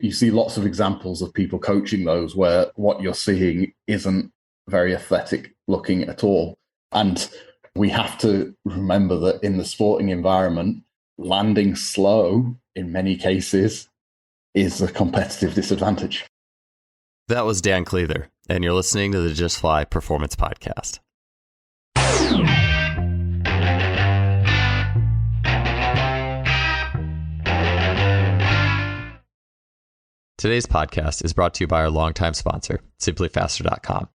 you see lots of examples of people coaching those where what you're seeing isn't very athletic looking at all. And we have to remember that in the sporting environment, landing slow in many cases is a competitive disadvantage. That was Dan Cleather, and you're listening to the Just Fly Performance Podcast. Today's podcast is brought to you by our longtime sponsor, simplyfaster.com.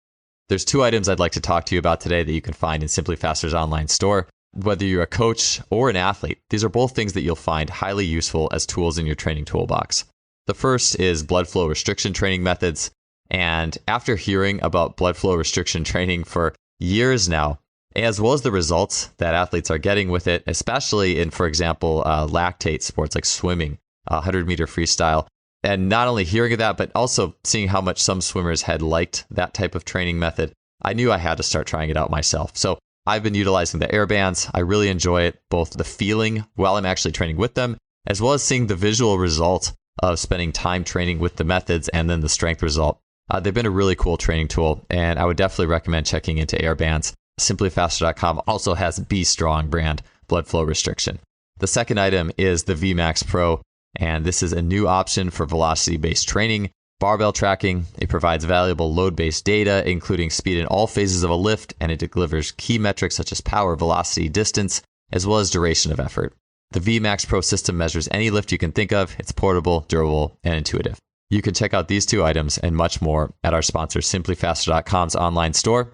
There's 2 items I'd like to talk to you about today that you can find in Simply Faster's online store. Whether you're a coach or an athlete, these are both things that you'll find highly useful as tools in your training toolbox. The first is blood flow restriction training methods. And after hearing about blood flow restriction training for years now, as well as the results that athletes are getting with it, especially in, for example, lactate sports like swimming, 100-meter freestyle, and not only hearing of that, but also seeing how much some swimmers had liked that type of training method, I knew I had to start trying it out myself. So I've been utilizing the air bands. I really enjoy it, both the feeling while I'm actually training with them, as well as seeing the visual result of spending time training with the methods and then the strength result. They've been a really cool training tool, and I would definitely recommend checking into air bands. Simplyfaster.com also has Be Strong brand blood flow restriction. The second item is the VMAX Pro, and this is a new option for velocity-based training, barbell tracking. It provides valuable load-based data, including speed in all phases of a lift, and it delivers key metrics such as power, velocity, distance, as well as duration of effort. The VMAX Pro system measures any lift you can think of. It's portable, durable, and intuitive. You can check out these 2 items and much more at our sponsor, simplyfaster.com's online store.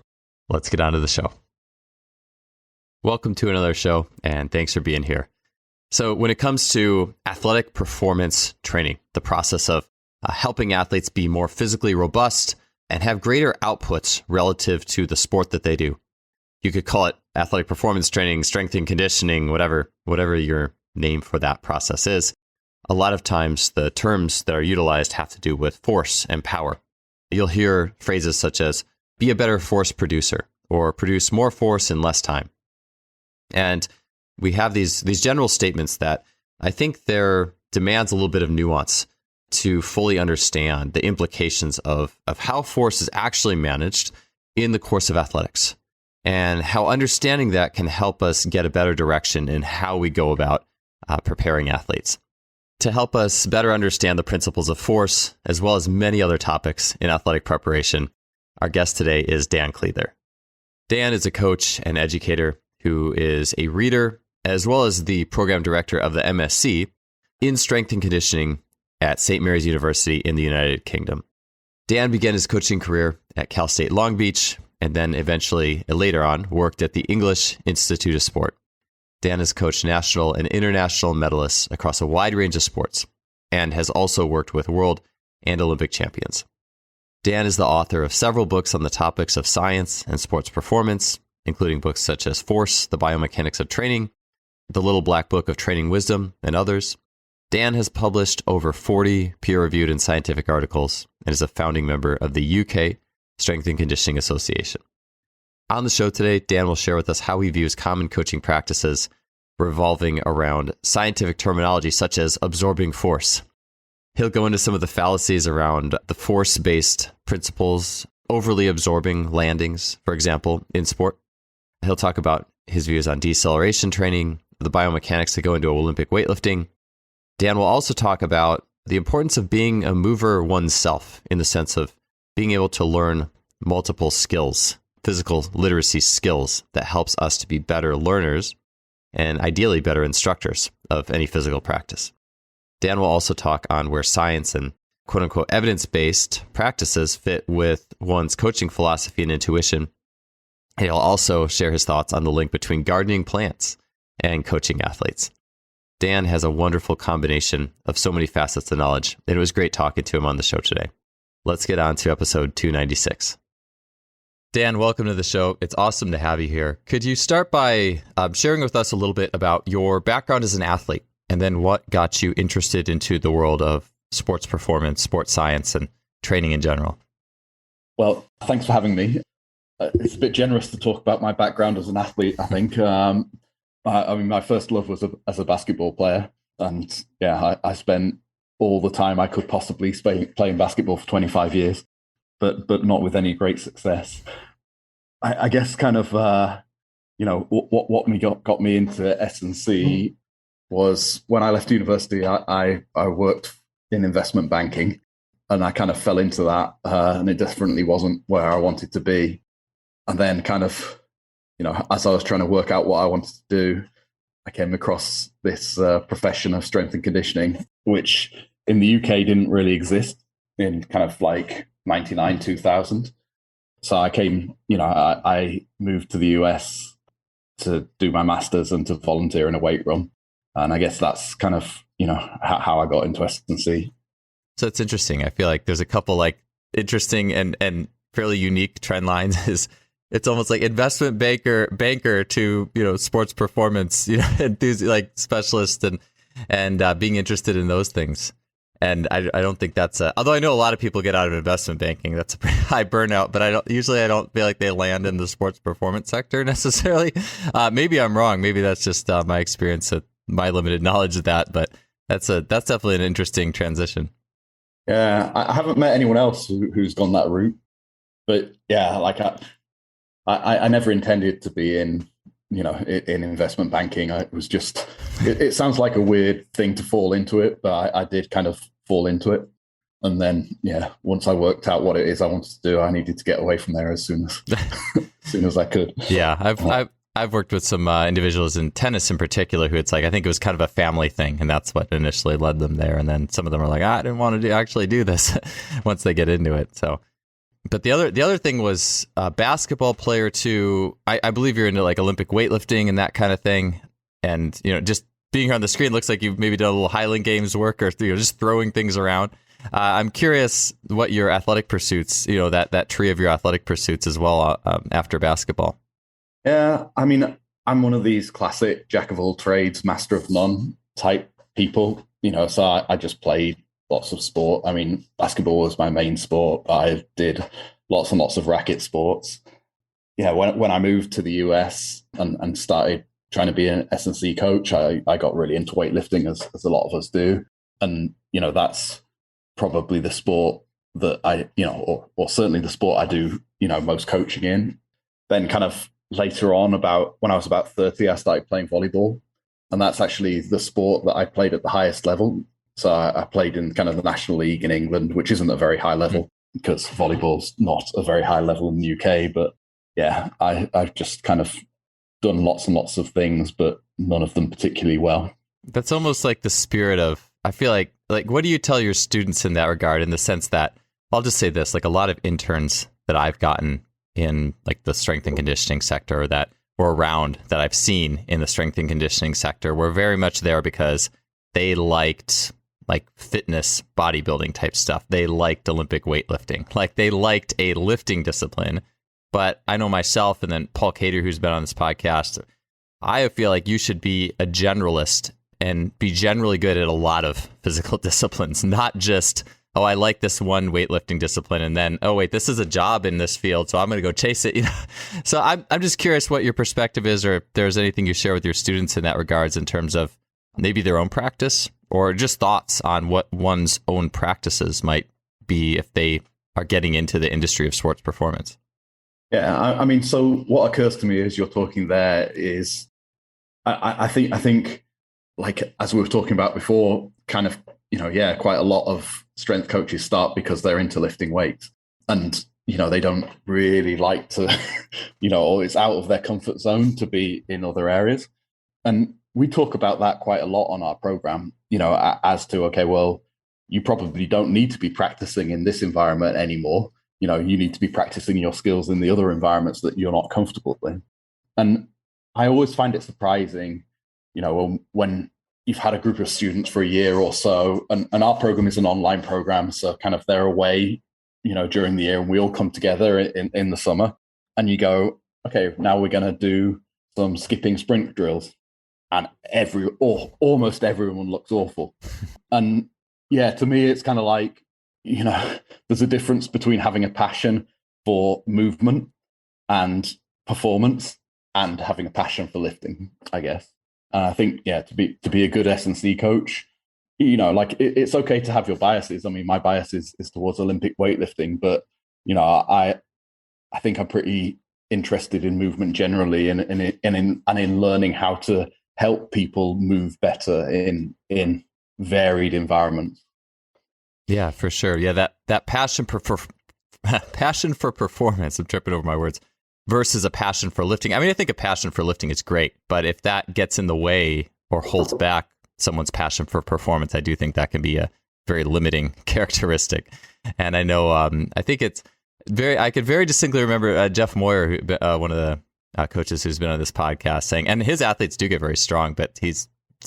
Let's get on to the show. Welcome to another show, and thanks for being here. So when it comes to athletic performance training, the process of helping athletes be more physically robust and have greater outputs relative to the sport that they do, you could call it athletic performance training, strength and conditioning, whatever your name for that process is. A lot of times the terms that are utilized have to do with force and power. You'll hear phrases such as be a better force producer or produce more force in less time. And we have these general statements that I think there demands a little bit of nuance to fully understand the implications of how force is actually managed in the course of athletics and how understanding that can help us get a better direction in how we go about preparing athletes. To help us better understand the principles of force, as well as many other topics in athletic preparation, our guest today is Dan Cleather. Dan is a coach and educator who is a reader, as well as the program director of the MSc in strength and conditioning at St. Mary's University in the United Kingdom. Dan began his coaching career at Cal State Long Beach, and then eventually, later on, worked at the English Institute of Sport. Dan has coached national and international medalists across a wide range of sports and has also worked with world and Olympic champions. Dan is the author of several books on the topics of science and sports performance, including books such as Force, The Biomechanics of Training, The Little Black Book of Training Wisdom, and others. Dan has published over 40 peer-reviewed and scientific articles and is a founding member of the UK Strength and Conditioning Association. On the show today, Dan will share with us how he views common coaching practices revolving around scientific terminology such as absorbing force. He'll go into some of the fallacies around the force-based principles, overly absorbing landings, for example, in sport. He'll talk about his views on deceleration training, the biomechanics that go into Olympic weightlifting. Dan will also talk about the importance of being a mover oneself in the sense of being able to learn multiple skills, physical literacy skills that helps us to be better learners and ideally better instructors of any physical practice. Dan will also talk on where science and quote-unquote evidence-based practices fit with one's coaching philosophy and intuition. And he'll also share his thoughts on the link between gardening plants and coaching athletes. Dan has a wonderful combination of so many facets of knowledge, and it was great talking to him on the show today. Let's get on to episode 296. Dan, welcome to the show. It's awesome to have you here. Could you start by sharing with us a little bit about your background as an athlete, and then what got you interested into the world of sports performance, sports science, and training in general? Well, thanks for having me. It's a bit generous to talk about my background as an athlete, I think. I mean, my first love was as a basketball player. And yeah, I spent all the time I could possibly spend playing basketball for 25 years, but not with any great success. I guess kind of, what got me into S&C was when I left university, I worked in investment banking, and I kind of fell into that, and it definitely wasn't where I wanted to be. And then kind of, as I was trying to work out what I wanted to do, I came across this profession of strength and conditioning, which in the UK didn't really exist in kind of like 99, 2000. So I moved to the US to do my master's and to volunteer in a weight room. And I guess that's kind of, how I got into S&C. So it's interesting. I feel like there's a couple like interesting and fairly unique trend lines. It's almost like investment banker to, sports performance, enthusiast, like specialist and being interested in those things. And I don't think that's although I know a lot of people get out of investment banking, that's a pretty high burnout, but I don't feel like they land in the sports performance sector necessarily. Maybe I'm wrong. Maybe that's just my experience, my limited knowledge of that, but that's definitely an interesting transition. Yeah, I haven't met anyone else who's gone that route, but yeah, like I never intended to be in investment banking. It was just, it sounds like a weird thing to fall into it, but I did kind of fall into it. And then, once I worked out what it is I wanted to do, I needed to get away from there as soon as I could. Yeah, I've worked with some individuals in tennis in particular who it's like, I think it was kind of a family thing, and that's what initially led them there. And then some of them are like, I didn't want to actually do this once they get into it. So, but the other thing was basketball player too. I believe you're into like Olympic weightlifting and that kind of thing. And, just being here on the screen looks like you've maybe done a little Highland Games work or just throwing things around. I'm curious what your athletic pursuits, that tree of your athletic pursuits as well after basketball. Yeah, I mean, I'm one of these classic jack of all trades, master of none type people, so I just played lots of sport. I mean, basketball was my main sport, but I did lots and lots of racket sports. Yeah, when I moved to the US and started trying to be an S&C coach, I got really into weightlifting, as a lot of us do. And, that's probably the sport that I, or certainly the sport I do, most coaching in. Then kind of later on, when I was about 30, I started playing volleyball. And that's actually the sport that I played at the highest level. So I played in kind of the National League in England, which isn't a very high level because volleyball's not a very high level in the UK. But yeah, I've just kind of done lots and lots of things, but none of them particularly well. That's almost like the spirit of, I feel like what do you tell your students in that regard, in the sense that, I'll just say this, like a lot of interns that I've gotten in like the strength and conditioning sector or around that I've seen in the strength and conditioning sector were very much there because they liked like fitness, bodybuilding type stuff. They liked Olympic weightlifting. Like they liked a lifting discipline. But I know myself, and then Paul Cater, who's been on this podcast, I feel like you should be a generalist and be generally good at a lot of physical disciplines, not just, oh, I like this one weightlifting discipline, and then, oh, wait, this is a job in this field, so I'm going to go chase it. So I'm just curious what your perspective is, or if there's anything you share with your students in that regards in terms of maybe their own practice, or just thoughts on what one's own practices might be if they are getting into the industry of sports performance. Yeah, I mean, so what occurs to me as you're talking there is, I think, like as we were talking about before, kind of, quite a lot of strength coaches start because they're into lifting weights, and they don't really like to, or it's out of their comfort zone to be in other areas, and we talk about that quite a lot on our program, as to, okay, well, you probably don't need to be practicing in this environment anymore. You need to be practicing your skills in the other environments that you're not comfortable in. And I always find it surprising, when you've had a group of students for a year or so, and our program is an online program, so kind of they're away, during the year, and we all come together in the summer, and you go, okay, now we're going to do some skipping sprint drills, and almost everyone looks awful. And yeah, to me, it's kind of like, there's a difference between having a passion for movement and performance and having a passion for lifting, I guess. And I think, to be a good S&C coach, like it's okay to have your biases. I mean, my bias is towards Olympic weightlifting, but I think I'm pretty interested in movement generally, and in learning how to help people move better in varied environments. Yeah, for sure. Yeah, that passion passion for performance. I'm tripping over my words. Versus a passion for lifting. I mean, I think a passion for lifting is great, but if that gets in the way or holds back someone's passion for performance, I do think that can be a very limiting characteristic. And I know, I think it's I could very distinctly remember Jeff Moyer, one of the coaches who's been on this podcast, saying, and his athletes do get very strong, but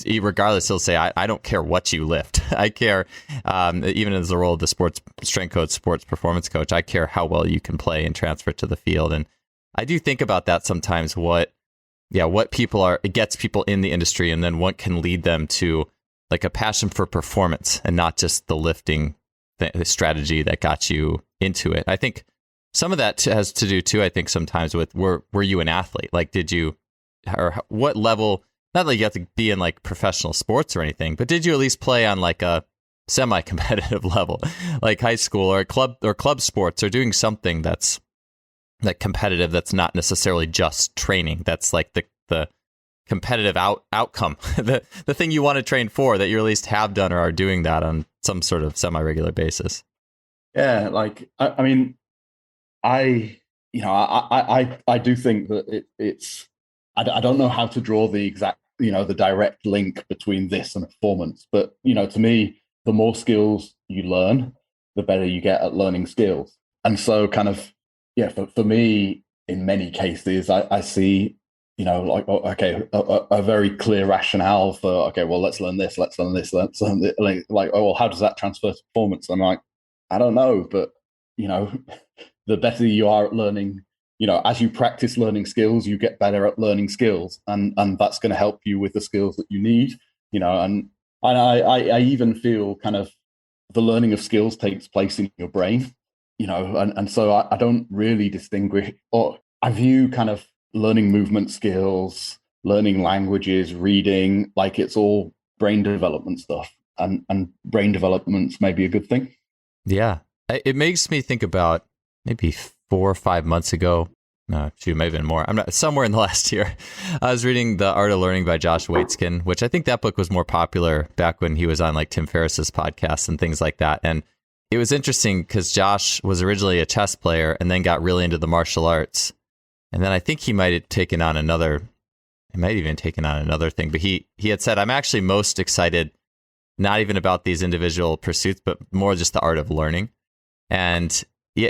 regardless, he'll say, I don't care what you lift. I care, even as the role of the sports strength coach, sports performance coach, I care how well you can play and transfer to the field. And I do think about that sometimes, what people are, it gets people in the industry, and then what can lead them to like a passion for performance and not just the lifting the strategy that got you into it. I think some of that has to do too, I think sometimes with, were you an athlete? Like, or what level, not that you have to be in like professional sports or anything, but did you at least play on like a semi-competitive level, like high school or club sports, or doing something that's like competitive, that's not necessarily just training, that's like the competitive outcome, the thing you want to train for, that you at least have done or are doing that on some sort of semi-regular basis. Yeah, like I mean, I do think that it's I don't know how to draw the exact, the direct link between this and performance, but to me, the more skills you learn, the better you get at learning skills. And so kind of, yeah, for me, in many cases, I see, like, okay, a very clear rationale for, okay, well, let's learn this, let's learn this, like, oh, well, how does that transfer to performance? I'm like, I don't know, but, the better you are at learning, as you practice learning skills, you get better at learning skills, and that's going to help you with the skills that you need, and I even feel kind of the learning of skills takes place in your brain, and so I don't really distinguish, or I view kind of learning movement skills, learning languages, reading, like it's all brain development stuff, and brain development's maybe a good thing. Yeah. It makes me think about maybe 4 or 5 months ago. No, shoot, maybe even more. I'm not, somewhere in the last year, I was reading The Art of Learning by Josh Waitzkin, which I think that book was more popular back when he was on like Tim Ferriss's podcast and things like that. And it was interesting because Josh was originally a chess player and then got really into the martial arts. And then I think he might have taken on another thing, but he had said, I'm actually most excited, not even about these individual pursuits, but more just the art of learning. And yeah,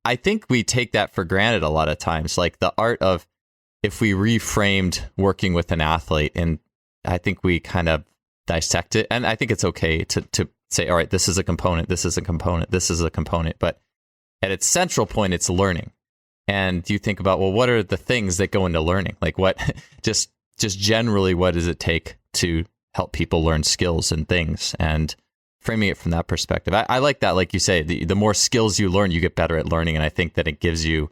I think we take that for granted a lot of times, like the art of, if we reframed working with an athlete, and I think we kind of dissect it. And I think it's okay to say, all right, this is a component, this is a component, this is a component. But at its central point, it's learning. And you think about, well, what are the things that go into learning? Like what, just generally, what does it take to help people learn skills and things? And framing it from that perspective. I like that. Like you say, the more skills you learn, you get better at learning. And I think that it gives you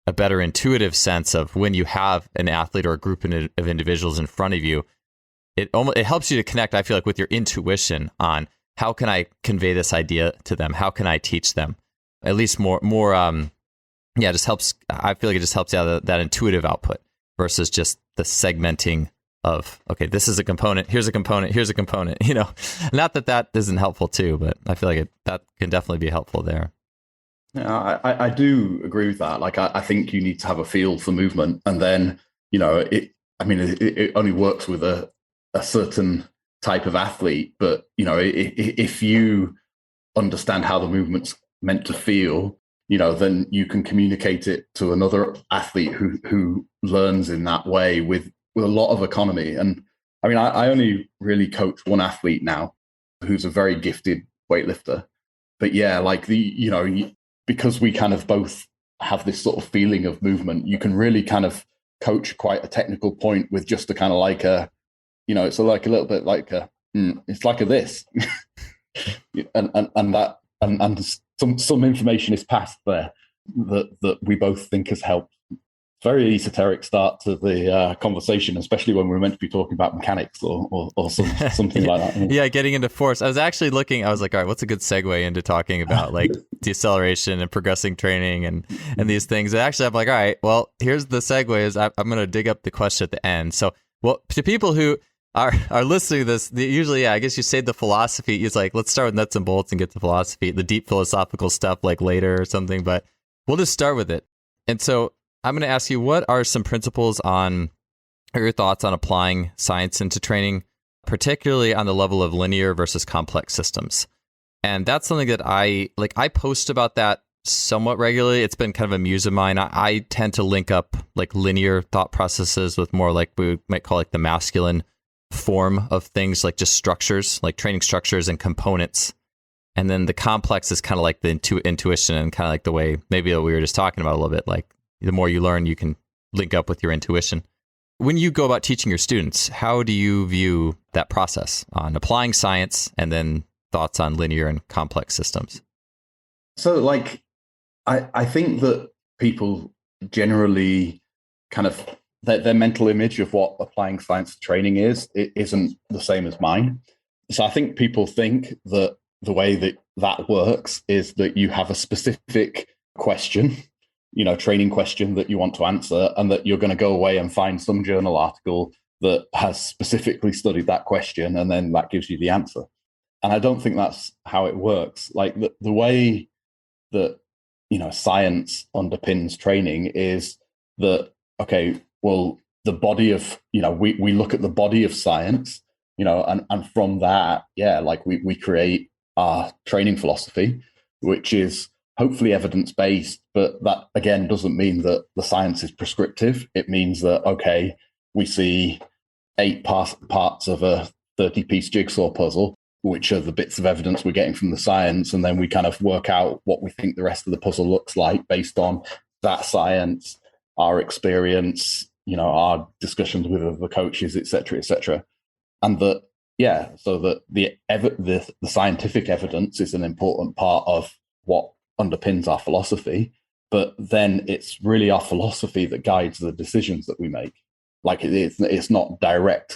a better intuitive sense of when you have an athlete or a group of individuals in front of you, it helps you to connect, I feel like, with your intuition on how can I convey this idea to them? How can I teach them? At least more, it just helps. I feel like it just helps out that intuitive output versus just the segmenting of, okay, this is a component, here's a component, here's a component, not that isn't helpful too, but I feel like that can definitely be helpful there. Yeah, I do agree with that. Like, I think you need to have a feel for movement, and then, it only works with a certain type of athlete, but, if you understand how the movement's meant to feel, then you can communicate it to another athlete who learns in that way with a lot of economy. And I only really coach one athlete now who's a very gifted weightlifter. But yeah, like because we kind of both have this sort of feeling of movement, you can really kind of coach quite a technical point with just a kind of like it's like a little bit like it's like a this, and some information is passed there that we both think has helped very esoteric start to the conversation, especially when we're meant to be talking about mechanics or something like that. Yeah, getting into force. I was actually looking, I was like, all right, what's a good segue into talking about like deceleration and progressing training and these things? And actually, I'm like, all right, well, here's the segue is I'm going to dig up the question at the end. So, well, to people who are listening to this, usually, I guess you say the philosophy. It's like, let's start with nuts and bolts and get to philosophy, the deep philosophical stuff like later or something, but we'll just start with it. And so I'm going to ask you, what are some principles or your thoughts on applying science into training, particularly on the level of linear versus complex systems? And that's something that I post about that somewhat regularly. It's been kind of a muse of mine. I tend to link up like linear thought processes with more like we might call like the masculine form of things, like just structures, like training structures and components. And then the complex is kind of like the intuition and kind of like the way maybe we were just talking about a little bit, like the more you learn, you can link up with your intuition. When you go about teaching your students, how do you view that process on applying science and then thoughts on linear and complex systems? So like, I think that people generally kind of, their mental image of what applying science to training is, it isn't the same as mine. So I think people think that the way that works is that you have a specific question, training question that you want to answer, and that you're going to go away and find some journal article that has specifically studied that question, and then that gives you the answer. And I don't think that's how it works. Like the way that, science underpins training is that, okay, well, the body of, we look at the body of science, and from that, like we create our training philosophy, which is hopefully evidence-based, but that again doesn't mean that the science is prescriptive. It means that, okay, we see 8 parts of a 30-piece jigsaw puzzle, which are the bits of evidence we're getting from the science, and then we kind of work out what we think the rest of the puzzle looks like based on that science, our experience, our discussions with other coaches, et cetera, and that, so that the scientific evidence is an important part of what underpins our philosophy, but then it's really our philosophy that guides the decisions that we make. Like it's not direct,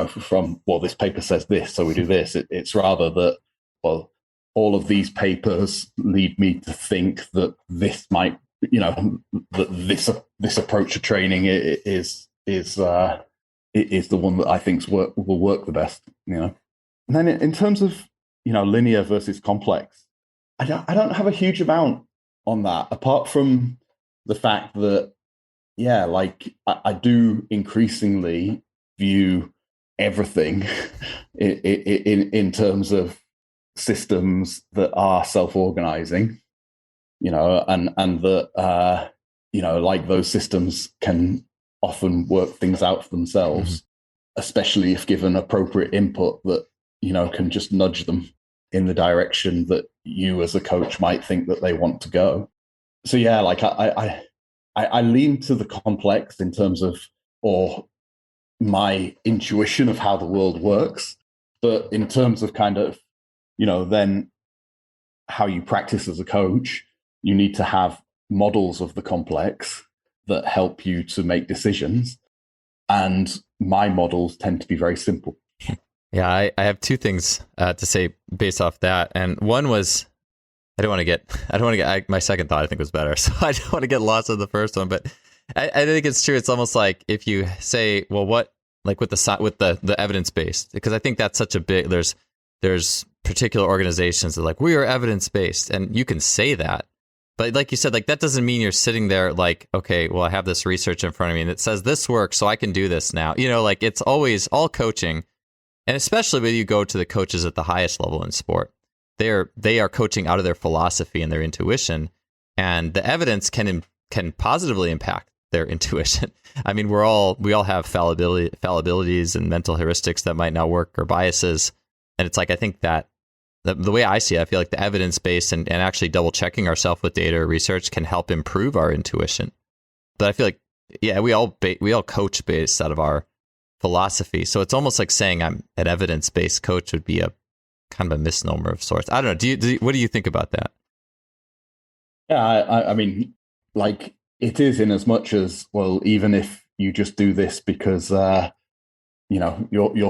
from, well, this paper says this, so we do this. It's rather that, well, all of these papers lead me to think that this might, that this approach to training is the one that I think will work the best, And then in terms of, linear versus complex, I don't have a huge amount on that, apart from the fact that, like I do increasingly view everything in terms of systems that are self-organizing, and that, like those systems can often work things out for themselves, especially if given appropriate input that, can just nudge them in the direction that you as a coach might think that they want to go. So like I lean to the complex in terms of, or my intuition of how the world works, but in terms of kind of, then how you practice as a coach, you need to have models of the complex that help you to make decisions. And my models tend to be very simple. Yeah, I have 2 things to say based off that. And one was, I don't want to get, my second thought I think was better. So I don't want to get lost in the first one, but I think it's true. It's almost like if you say, well, what, like with the evidence-based, because I think that's such a big, there's particular organizations that are like, we are evidence-based, and you can say that. But like you said, like that doesn't mean you're sitting there like, okay, well, I have this research in front of me and it says this works, so I can do this now. Like it's always all coaching. And especially when you go to the coaches at the highest level in sport, they are coaching out of their philosophy and their intuition, and the evidence can positively impact their intuition. I mean, we all have fallibilities and mental heuristics that might not work, or biases. And it's like, I think that the way I see it, I feel like the evidence-based and actually double checking ourselves with data or research can help improve our intuition. But I feel like, we all coach based out of our philosophy. So it's almost like saying I'm an evidence-based coach would be a kind of a misnomer of sorts. I don't know. What do you think about that? Yeah, I mean, like it is, in as much as, well, even if you just do this because your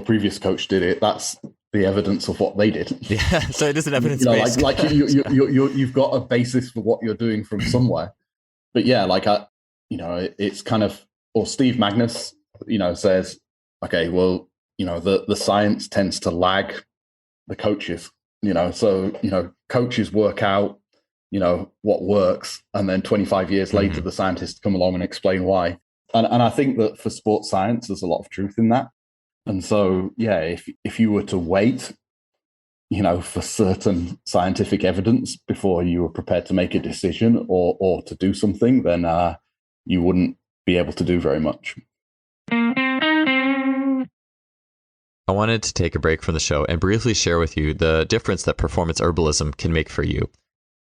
previous coach did it, that's the evidence of what they did. Yeah, so it isn't evidence-based. You've got a basis for what you're doing from somewhere. But yeah, it's kind of, or Steve Magnus, says, okay, well, the science tends to lag the coaches, so coaches work out, what works, and then 25 years later, the scientists come along and explain why. And I think that for sports science, there's a lot of truth in that. And so, yeah, if you were to wait, for certain scientific evidence before you were prepared to make a decision or to do something, then you wouldn't be able to do very much. I wanted to take a break from the show and briefly share with you the difference that performance herbalism can make for you.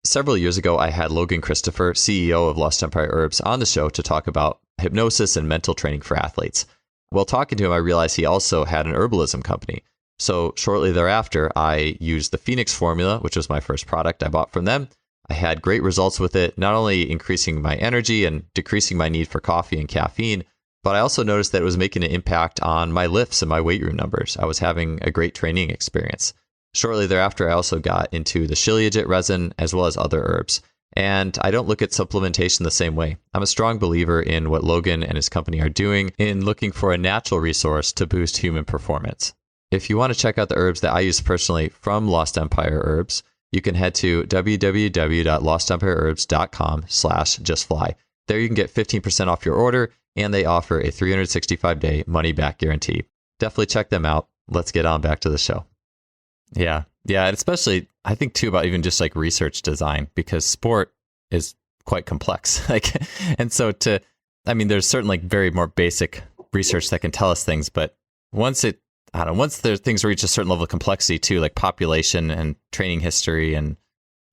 Several years ago, I had Logan Christopher, CEO of Lost Empire Herbs, on the show to talk about hypnosis and mental training for athletes. While talking to him, I realized he also had an herbalism company. So shortly thereafter, I used the Phoenix formula, which was my first product I bought from them. I had great results with it, not only increasing my energy and decreasing my need for coffee and caffeine, but I also noticed that it was making an impact on my lifts and my weight room numbers. I was having a great training experience. Shortly thereafter, I also got into the Shilajit resin as well as other herbs. And I don't look at supplementation the same way. I'm a strong believer in what Logan and his company are doing in looking for a natural resource to boost human performance. If you want to check out the herbs that I use personally from Lost Empire Herbs, you can head to www.lostempireherbs.com/justfly. There you can get 15% off your order, and they offer a 365-day money-back guarantee. Definitely check them out. Let's get on back to the show. Yeah. And especially, I think too about even just like research design, because sport is quite complex. And so there's certain like very more basic research that can tell us things, but once there's things reach a certain level of complexity too, like population and training history and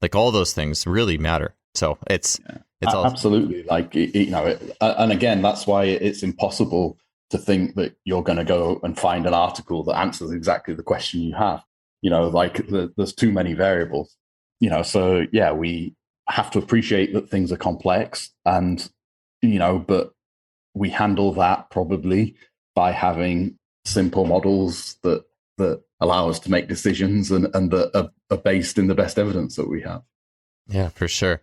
like all those things really matter. So it's absolutely and again, that's why it's impossible to think that you're going to go and find an article that answers exactly the question you have. There's too many variables. So yeah, we have to appreciate that things are complex, and but we handle that probably by having simple models that allow us to make decisions and that are based in the best evidence that we have. Yeah, for sure.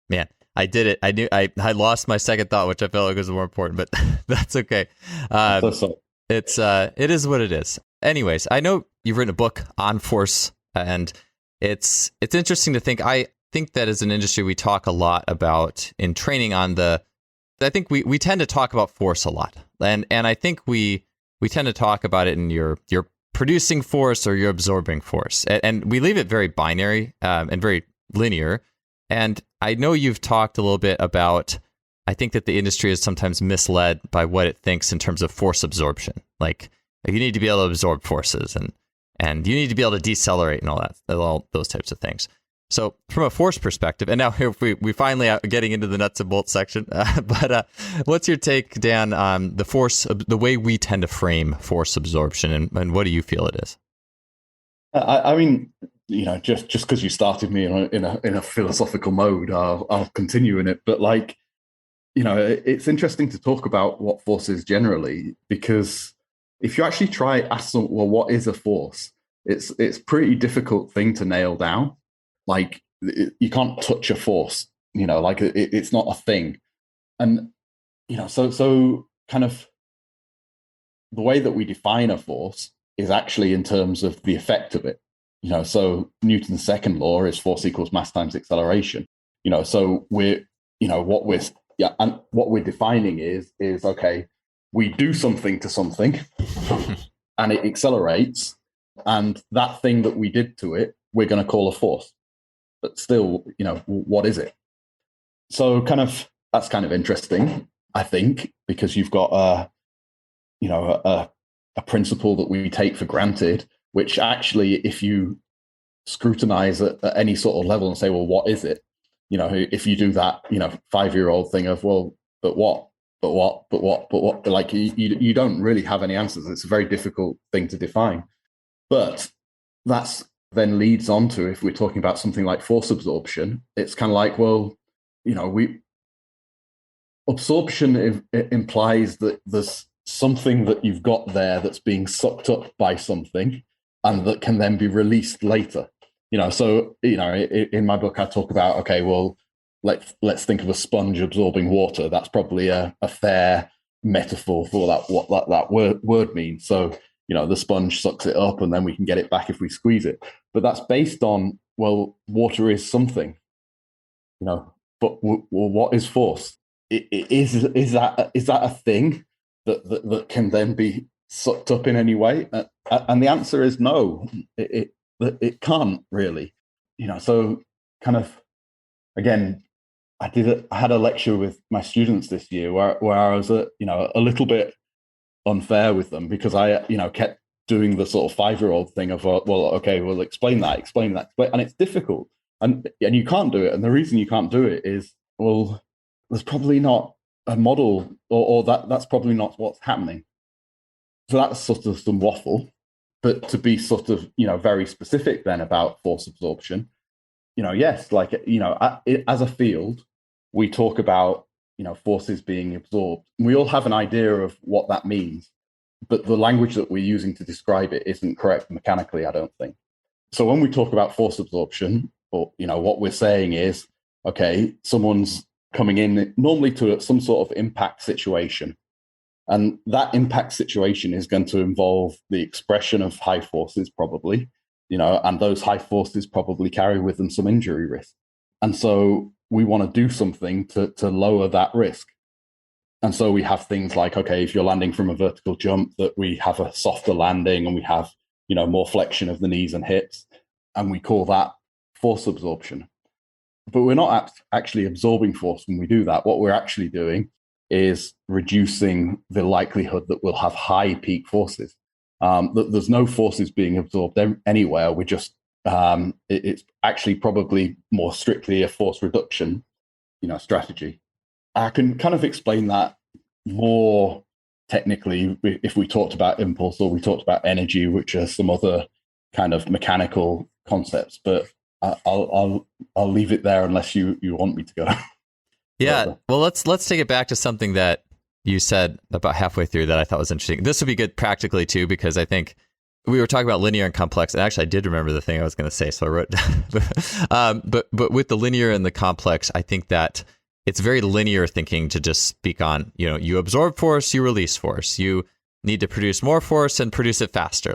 Man, I did it. I knew I lost my second thought, which I felt like was more important, but that's okay. It is what it is. Anyways, I know you've written a book on force, and it's interesting to think. I think that as an industry, we talk a lot about in training I think we tend to talk about force a lot. And I think we tend to talk about it in you're producing force or you're absorbing force. And we leave it very binary and very linear. And I know you've talked a little bit about, I think that the industry is sometimes misled by what it thinks in terms of force absorption. Like you need to be able to absorb forces and you need to be able to decelerate and all those types of things. So from a force perspective, and now here we finally are getting into the nuts and bolts section, but what's your take, Dan, on the way we tend to frame force absorption, and what do you feel it is? Just because you started me in a philosophical mode, I'll continue in it. But it's interesting to talk about what force is generally, because if you actually ask them, well, what is a force? It's a pretty difficult thing to nail down. You can't touch a force, it's not a thing. And, so kind of the way that we define a force is actually in terms of the effect of it. So Newton's second law is force equals mass times acceleration. So what we're defining is okay, we do something to something and it accelerates, and that thing that we did to it, we're going to call a force. But still, what is it? So that's kind of interesting, I think, because you've got a principle that we take for granted, which actually, if you scrutinize at any sort of level and say, well, what is it? If you do that, 5-year-old thing of, well, but what? Like you don't really have any answers. It's a very difficult thing to define. But that's then leads on to, if we're talking about something like force absorption, it's kind of like, well, Absorption it implies that there's something that you've got there that's being sucked up by something and that can then be released later. So in my book I talk about, okay, well, let's think of a sponge absorbing water. That's probably a fair metaphor for what that word means. So the sponge sucks it up and then we can get it back if we squeeze it. But that's based on, well, water is something, but what is force? Is that a thing that can then be sucked up in any way? And the answer is no. It can't really. So kind of, again, I had a lecture with my students this year where I was a little bit unfair with them because I kept doing the sort of 5-year-old thing of, well, okay, well, explain that, and it's difficult, and you can't do it, and the reason you can't do it is, well, there's probably not a model, or that's probably not what's happening. So that's sort of some waffle. But to be sort of very specific then about force absorption, yes, like as a field, we talk about forces being absorbed. We all have an idea of what that means, but the language that we're using to describe it isn't correct mechanically, I don't think. So when we talk about force absorption, or what we're saying is, okay, someone's coming in normally to some sort of impact situation, and that impact situation is going to involve the expression of high forces, probably, and those high forces probably carry with them some injury risk. And so we want to do something to lower that risk. And so we have things like, okay, if you're landing from a vertical jump, that we have a softer landing and we have, more flexion of the knees and hips. And we call that force absorption. But we're not actually absorbing force when we do that. What we're actually doing is reducing the likelihood that we'll have high peak forces. There's no forces being absorbed anywhere. We just, it's actually probably more strictly a force reduction, strategy. I can kind of explain that more technically if we talked about impulse or we talked about energy, which are some other kind of mechanical concepts. But I'll leave it there unless you want me to go. Yeah, well, let's take it back to something that you said about halfway through that I thought was interesting. This would be good practically too, because I think we were talking about linear and complex, and actually I did remember the thing I was going to say, so I wrote it down. But with the linear and the complex, I think that it's very linear thinking to just speak on, you absorb force, you release force, you need to produce more force and produce it faster.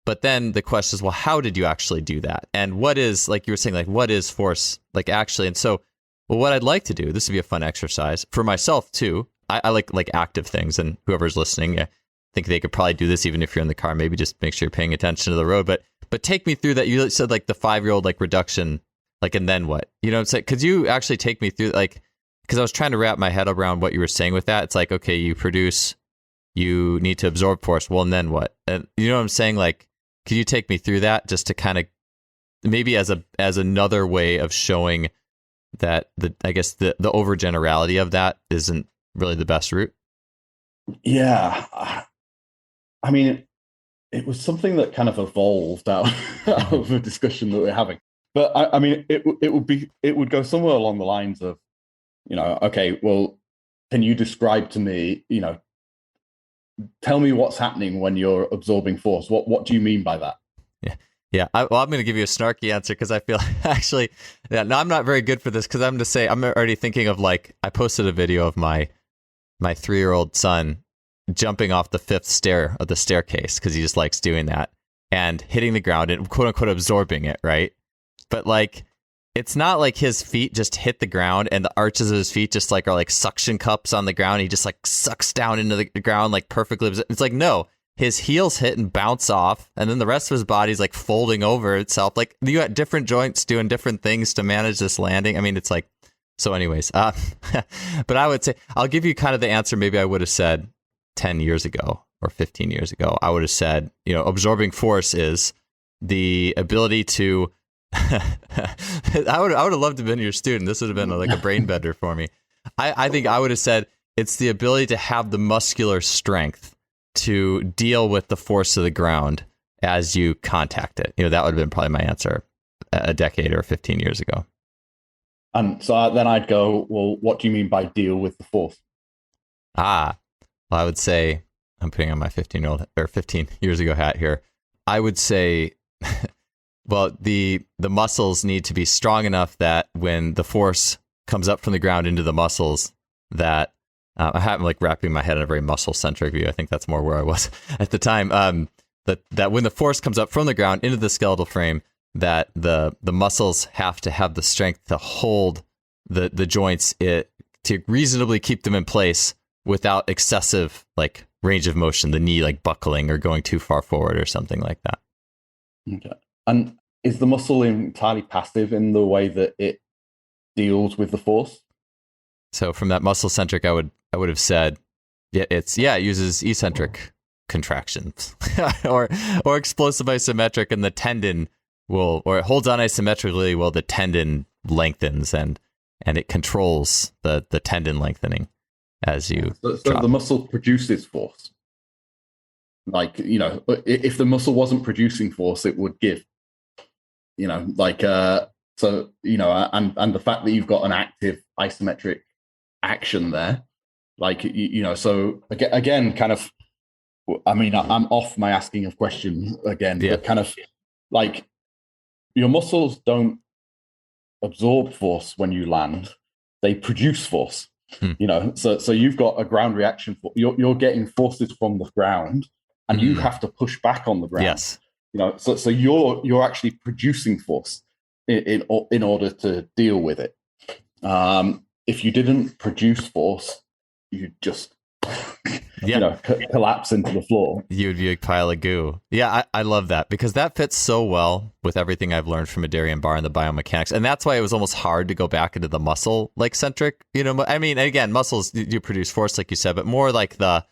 But then the question is, well, how did you actually do that? And what is, like you were saying, like, what is force, like, actually? And so, well, what I'd like to do, this would be a fun exercise for myself too. I like active things, and whoever's listening, I think they could probably do this even if you're in the car. Maybe just make sure you're paying attention to the road. But take me through that. You said like the 5-year-old like reduction, like, and then what? It's like, could you actually take me through, like, because I was trying to wrap my head around what you were saying with that. It's like, okay, you need to absorb force. Well, and then what? And you know what I'm saying? Like, could you take me through that just to kind of maybe as another way of showing that the overgenerality of that isn't really the best route? Yeah. I mean, it was something that kind of evolved out of a discussion that we're having. But I mean, it would go somewhere along the lines of, okay, well, can you describe to me, tell me what's happening when you're absorbing force. What do you mean by that? Yeah. I'm going to give you a snarky answer because I feel actually, no, I'm not very good for this because I'm going to say I'm already thinking of, like, I posted a video of my 3-year-old son jumping off the 5th stair of the staircase because he just likes doing that and hitting the ground and quote unquote absorbing it, right? But like, it's not like his feet just hit the ground and the arches of his feet just like are like suction cups on the ground. He just like sucks down into the ground like perfectly. It's like, no, his heels hit and bounce off, and then the rest of his body's like folding over itself. Like, you got different joints doing different things to manage this landing. I mean, it's like, so anyways, but I would say, I'll give you kind of the answer maybe I would have said 10 years ago or 15 years ago. I would have said, absorbing force is the ability to, I would have loved to have been your student. This would have been like a brain bender for me. I think I would have said it's the ability to have the muscular strength to deal with the force of the ground as you contact it. That would have been probably my answer a decade or 15 years ago. And so then I'd go, well, what do you mean by deal with the force? Well, I would say, I'm putting on my 15-year-old or 15 years ago hat here. I would say, well, the muscles need to be strong enough that when the force comes up from the ground into the muscles, that I haven't like wrapping my head in a very muscle centric view. I think that's more where I was at the time. That when the force comes up from the ground into the skeletal frame, that the muscles have to have the strength to hold the joints to reasonably keep them in place without excessive like range of motion, the knee like buckling or going too far forward or something like that. Okay. And is the muscle entirely passive in the way that it deals with the force? So from that muscle centric, I would have said, it uses eccentric contractions or explosive isometric, and the tendon it holds on isometrically while the tendon lengthens and it controls the tendon lengthening as you so the muscle produces force. Like, if the muscle wasn't producing force, it would give, and the fact that you've got an active isometric action there, so again, kind of, I mean, I'm off my asking of question again, but kind of like your muscles don't absorb force when you land, they produce force. So you've got a ground reaction for you're getting forces from the ground, and you have to push back on the ground. Yes. So you're actually producing force in order to deal with it. If you didn't produce force, you'd just collapse into the floor. You'd be a pile of goo. Yeah, I love that, because that fits so well with everything I've learned from Darian Barr and the biomechanics. And that's why it was almost hard to go back into the muscle like centric, I mean, again, muscles do produce force, like you said, but more like the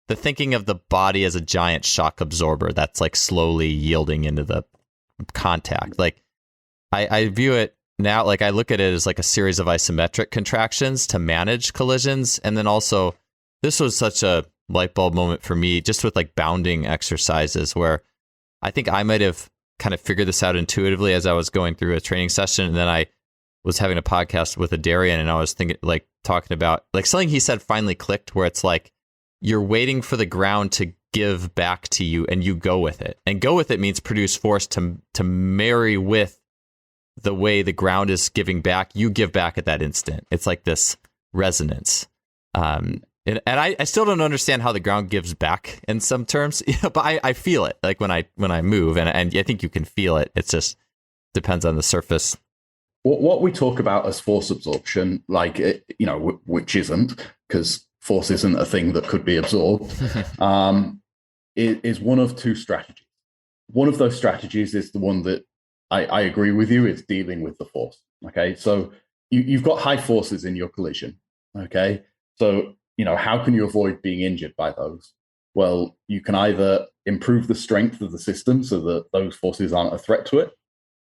thinking of the body as a giant shock absorber that's like slowly yielding into the contact. Like I view it now, like I look at it as like a series of isometric contractions to manage collisions. And then also, this was such a light bulb moment for me just with like bounding exercises, where I think I might have kind of figured this out intuitively as I was going through a training session. And then I was having a podcast with a Darian, and I was talking about like something he said finally clicked, where it's like, you're waiting for the ground to give back to you and you go with it. And go with it means produce force to marry with the way the ground is giving back. You give back at that instant. It's like this resonance. And I still don't understand how the ground gives back in some terms, but I feel it like when I move, and I think you can feel it. It just depends on the surface. What we talk about as force absorption, which isn't, because force isn't a thing that could be absorbed, is one of two strategies. One of those strategies is the one that I agree with you, it's dealing with the force. Okay, so you've got high forces in your collision. Okay, so how can you avoid being injured by those? Well, you can either improve the strength of the system so that those forces aren't a threat to it,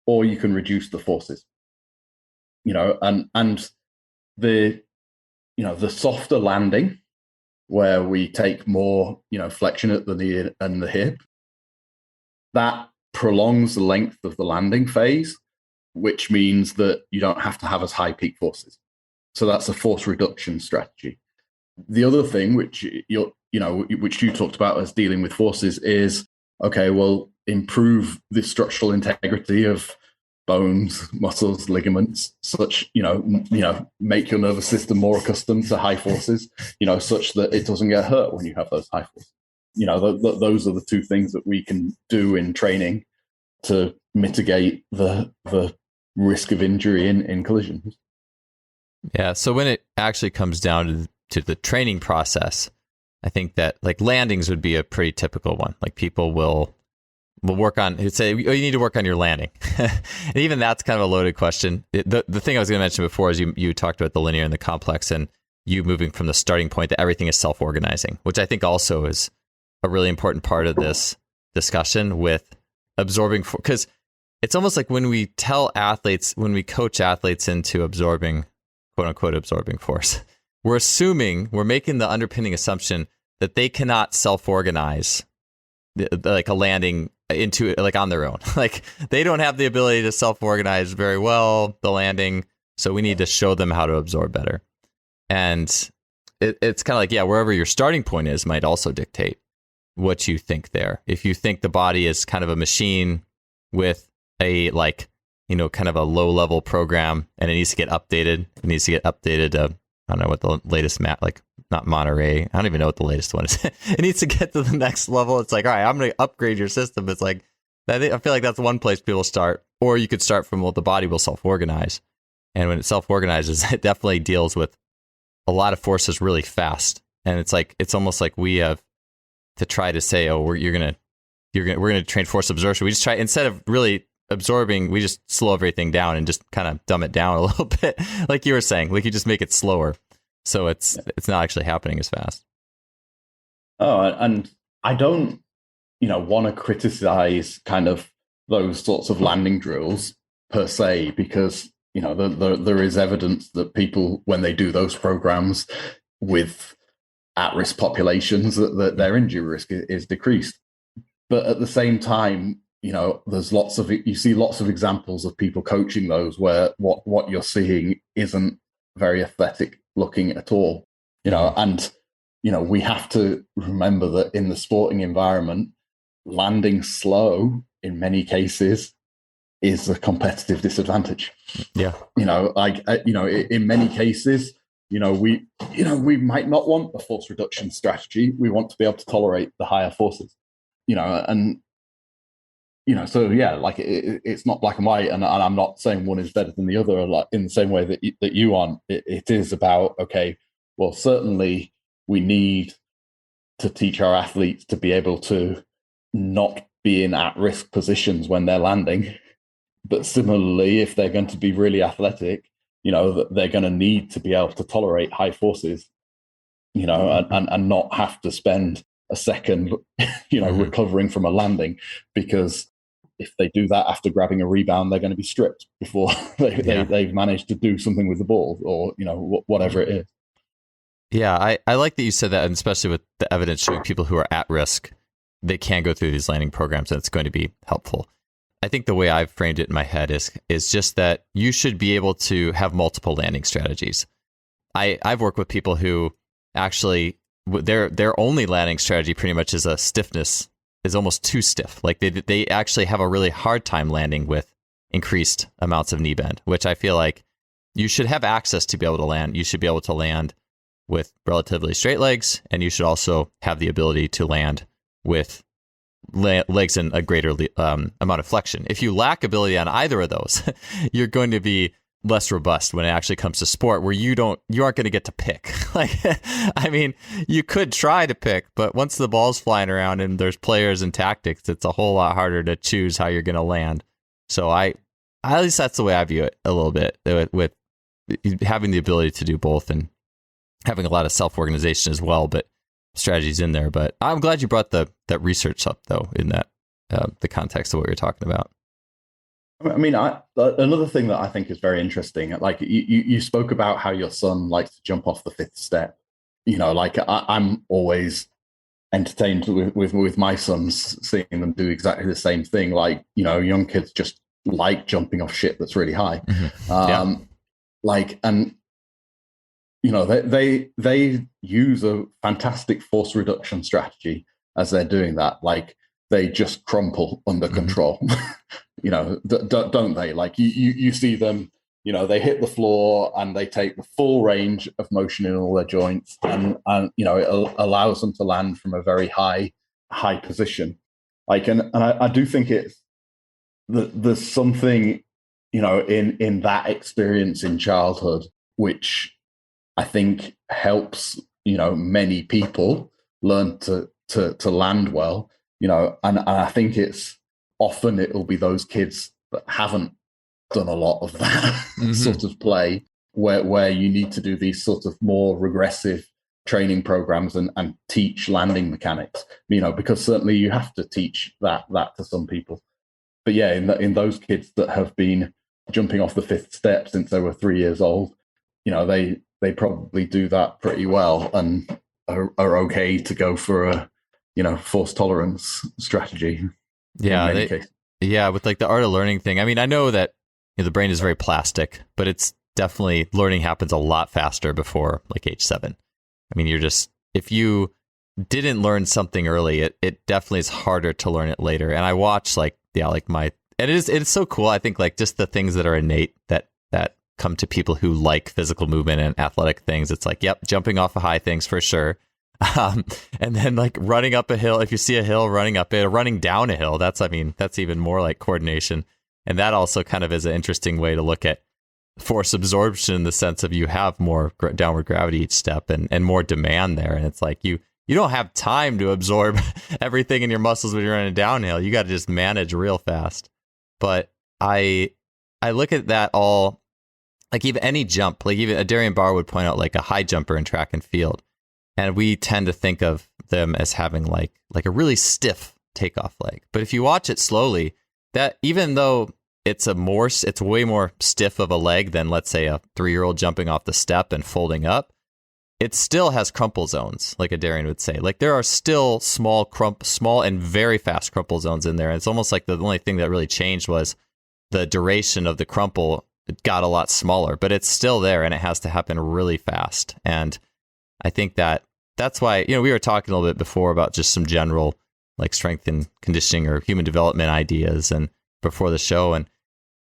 or you can reduce the forces. And the softer landing, where we take more flexion at the knee and the hip, that prolongs the length of the landing phase, which means that you don't have to have as high peak forces. So that's a force reduction strategy. The other thing, which you talked about as dealing with forces, is improve the structural integrity of bones, muscles, ligaments, such make your nervous system more accustomed to high forces, such that it doesn't get hurt when you have those high forces. Those are the two things that we can do in training to mitigate the risk of injury in collisions. Yeah. So when it actually comes down to the training process, I think that like landings would be a pretty typical one. Like people will work on, it'd say, you need to work on your landing. And even that's kind of a loaded question. The thing I was going to mention before is you talked about the linear and the complex, and you moving from the starting point that everything is self-organizing, which I think also is a really important part of this discussion with absorbing, because it's almost like when we coach athletes into absorbing, quote unquote, absorbing force, we're making the underpinning assumption that they cannot self-organize like a landing into it, like on their own. Like they don't have the ability to self-organize very well the landing, So we need to show them how to absorb better. And it's kind of like, yeah, wherever your starting point is might also dictate what you think there. If you think the body is kind of a machine with a kind of a low level program and it needs to get updated, I don't know what the latest not Monterey. I don't even know what the latest one is. It needs to get to the next level. It's like, all right, I'm going to upgrade your system. It's like, I feel like that's one place people start. Or you could start from, well, the body will self-organize. And when it self-organizes, it definitely deals with a lot of forces really fast. And it's almost like we have to try to say, oh, we're going to train force absorption. We just try, instead of really absorbing, we just slow everything down and just kind of dumb it down a little bit. Like you were saying, like you just make it slower. So it's not actually happening as fast. Oh, and I don't, want to criticize kind of those sorts of landing drills per se, because, there is evidence that people, when they do those programs with at-risk populations, that their injury risk is decreased. But at the same time, there's you see lots of examples of people coaching those where what you're seeing isn't very athletic looking at all, and, we have to remember that in the sporting environment, landing slow in many cases is a competitive disadvantage. Yeah. In many cases, we might not want a force reduction strategy. We want to be able to tolerate the higher forces, and, so yeah, like it's not black and white, and I'm not saying one is better than the other, like in the same way that you aren't. It is about, okay, well, certainly we need to teach our athletes to be able to not be in at-risk positions when they're landing. But similarly, if they're going to be really athletic, they're going to need to be able to tolerate high forces, and not have to spend a second, recovering from a landing, because if they do that after grabbing a rebound, they're going to be stripped before they've managed to do something with the ball, or, whatever it is. Yeah, I like that you said that, and especially with the evidence showing people who are at risk, they can go through these landing programs, and it's going to be helpful. I think the way I've framed it in my head is just that you should be able to have multiple landing strategies. I've worked with people who actually their only landing strategy pretty much is a stiffness, is almost too stiff. Like they actually have a really hard time landing with increased amounts of knee bend, which I feel like you should have access to be able to land. You should be able to land with relatively straight legs, and you should also have the ability to land with legs in a greater amount of flexion. If you lack ability on either of those, you're going to be less robust when it actually comes to sport, where you aren't going to get to pick. Like, I mean, you could try to pick, but once the ball's flying around and there's players and tactics, it's a whole lot harder to choose how you're going to land. So at least that's the way I view it a little bit, with having the ability to do both and having a lot of self-organization as well, but strategies in there. But I'm glad you brought that research up, though, in that the context of what you're talking about. I mean, another thing that I think is very interesting, like you spoke about how your son likes to jump off the fifth step. I'm always entertained with my sons, seeing them do exactly the same thing. Like, young kids just like jumping off shit that's really high. Mm-hmm. They use a fantastic force reduction strategy as they're doing that. Like, they just crumple under control. Don't they? Like, you see them, they hit the floor and they take the full range of motion in all their joints, and it allows them to land from a very high position. Like, and I do think there's something, in that experience in childhood, which I think helps, many people learn to land well, and I think it'll be those kids that haven't done a lot of that sort of play, where you need to do these sort of more regressive training programs and teach landing mechanics, because certainly you have to teach that to some people. But yeah, in those kids that have been jumping off the fifth step since they were 3 years old, they probably do that pretty well and are okay to go for a force tolerance strategy. Yeah, with like the art of learning thing. I mean, I know that the brain is very plastic, but it's definitely learning happens a lot faster before like age 7. I mean, if you didn't learn something early, it definitely is harder to learn it later. And I watch it's so cool. I think like just the things that are innate that come to people who like physical movement and athletic things. It's like, yep, jumping off of high things for sure. And then like running up a hill, if you see a hill, running up it or running down a hill, that's even more like coordination. And that also kind of is an interesting way to look at force absorption in the sense of you have more downward gravity each step and more demand there. And it's like you don't have time to absorb everything in your muscles when you're running downhill. You got to just manage real fast. But I look at that all, like even any jump, like even a Darian Barr would point out like a high jumper in track and field. And we tend to think of them as having like a really stiff takeoff leg. But if you watch it slowly, that even though it's way more stiff of a leg than, let's say, a 3-year-old jumping off the step and folding up, it still has crumple zones, like a Darian would say. Like there are still small and very fast crumple zones in there. And it's almost like the only thing that really changed was the duration of the crumple got a lot smaller, but it's still there and it has to happen really fast. And I think that's why, we were talking a little bit before about just some general like strength and conditioning or human development ideas and before the show. And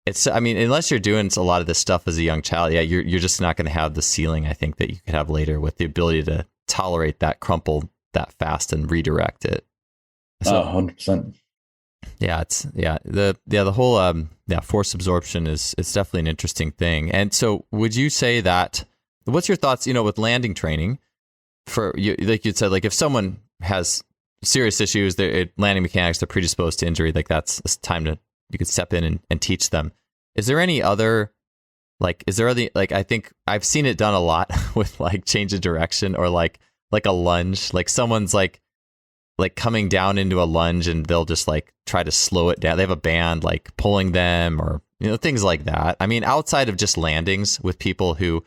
unless you're doing a lot of this stuff as a young child, you're just not going to have the ceiling, I think, that you could have later with the ability to tolerate that crumple that fast and redirect it. So, 100%. Yeah, the whole force absorption is definitely an interesting thing. And so would you say that, what's your thoughts, with landing training for you, like you said, like if someone has serious issues, landing mechanics, they're predisposed to injury, like that's time you could step in and teach them. Is there any other, I think I've seen it done a lot with like change of direction or like a lunge, like someone's like coming down into a lunge and they'll just like try to slow it down. They have a band like pulling them or, things like that. I mean, outside of just landings with people who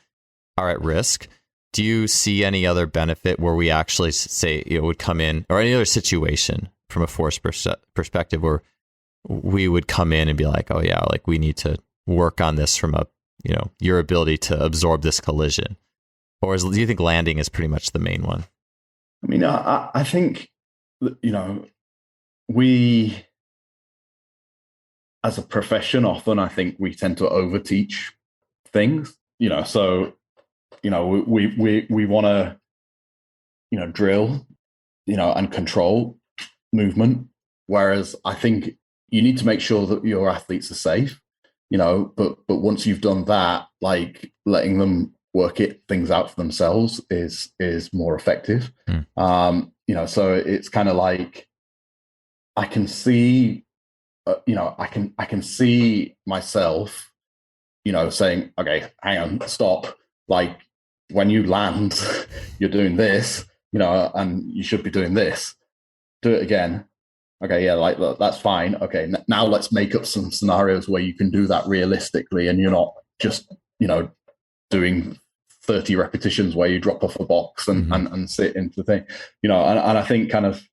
are at risk, do you see any other benefit where we actually say it would come in, or any other situation from a force perspective where we would come in and be like, oh yeah, like we need to work on this from your ability to absorb this collision? Or do you think landing is pretty much the main one? I mean, I think, we as a profession, often I think we tend to overteach things, so, we want to, drill, and control movement. Whereas I think you need to make sure that your athletes are safe, but once you've done that, like letting them work things out for themselves is more effective. So it's kind of like, I can see, I can see myself, saying, okay, hang on, stop. Like when you land, you're doing this, and you should be doing this. Do it again. Okay, yeah, like that's fine. Okay, now let's make up some scenarios where you can do that realistically, and you're not just, doing 30 repetitions where you drop off a box and sit into the thing, and I think kind of,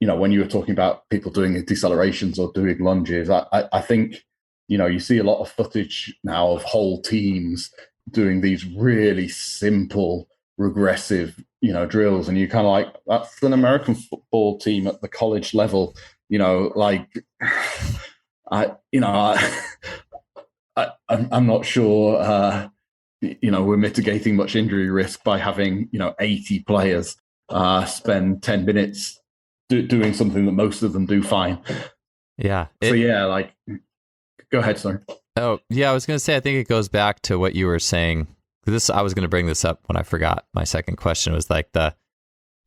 when you were talking about people doing decelerations or doing lunges, I think, you see a lot of footage now of whole teams doing these really simple, regressive, drills, and you kind of like, that's an American football team at the college level, like, I'm not sure, we're mitigating much injury risk by having, 80 players spend 10 minutes doing something that most of them do fine. Yeah. Like, go ahead, sorry. Oh, yeah, I was going to say, I think it goes back to what you were saying. I was going to bring this up when I forgot my second question, was like the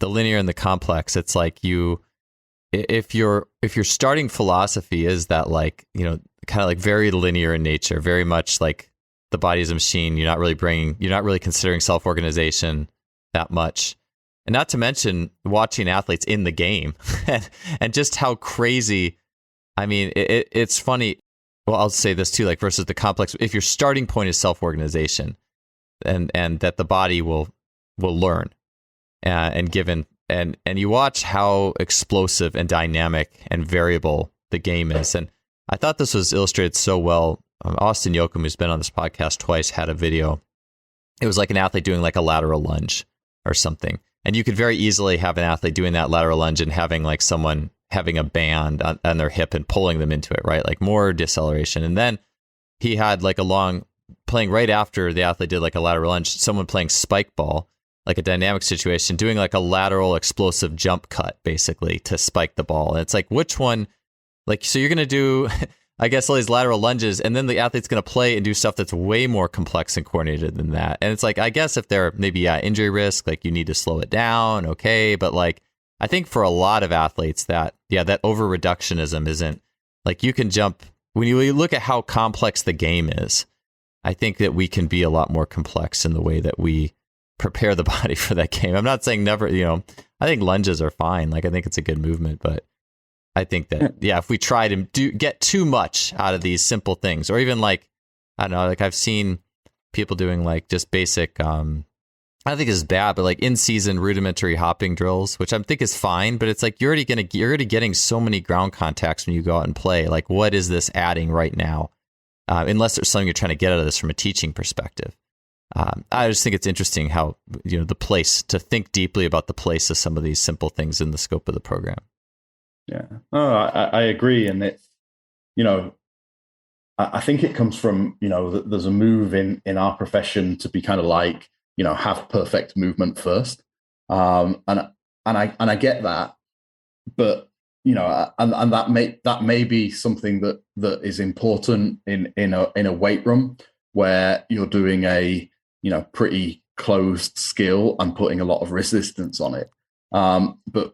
linear and the complex. It's like if your starting philosophy is that, like, kind of like very linear in nature, very much like the body is a machine, you're not really considering self-organization that much. And not to mention watching athletes in the game and just how crazy, I mean, it's funny. Well, I'll say this too, like versus the complex, if your starting point is self-organization and that the body will learn and you watch how explosive and dynamic and variable the game is. And I thought this was illustrated so well Austin Yoakum, who's been on this podcast twice, had a video. It was like an athlete doing like a lateral lunge or something. And you could very easily have an athlete doing that lateral lunge and having like someone having a band on their hip and pulling them into it, right? Like more deceleration. And then he had like a long playing right after the athlete did like a lateral lunge, someone playing spike ball, like a dynamic situation, doing like a lateral explosive jump cut basically to spike the ball. And it's like, which one, like, so you're going to do, I guess, all these lateral lunges, and then the athlete's going to play and do stuff that's way more complex and coordinated than that. And it's like, I guess if they're maybe injury risk, like you need to slow it down. Okay. But like, I think for a lot of athletes that over reductionism isn't like, you can jump when you look at how complex the game is. I think that we can be a lot more complex in the way that we prepare the body for that game. I'm not saying never, I think lunges are fine. Like, I think it's a good movement, but I think that, if we try to get too much out of these simple things, or even like, I don't know, like I've seen people doing like just basic, I don't think it's bad, but like in season rudimentary hopping drills, which I think is fine, but it's like, you're already getting so many ground contacts when you go out and play. Like, what is this adding right now? Unless there's something you're trying to get out of this from a teaching perspective. I just think it's interesting how, the place, to think deeply about the place of some of these simple things in the scope of the program. Yeah, I agree. And it's, I think it comes from, there's a move in our profession to be kind of like, have perfect movement first. And I get that, but, and that may be something that is important in a weight room where you're doing a, pretty closed skill and putting a lot of resistance on it. But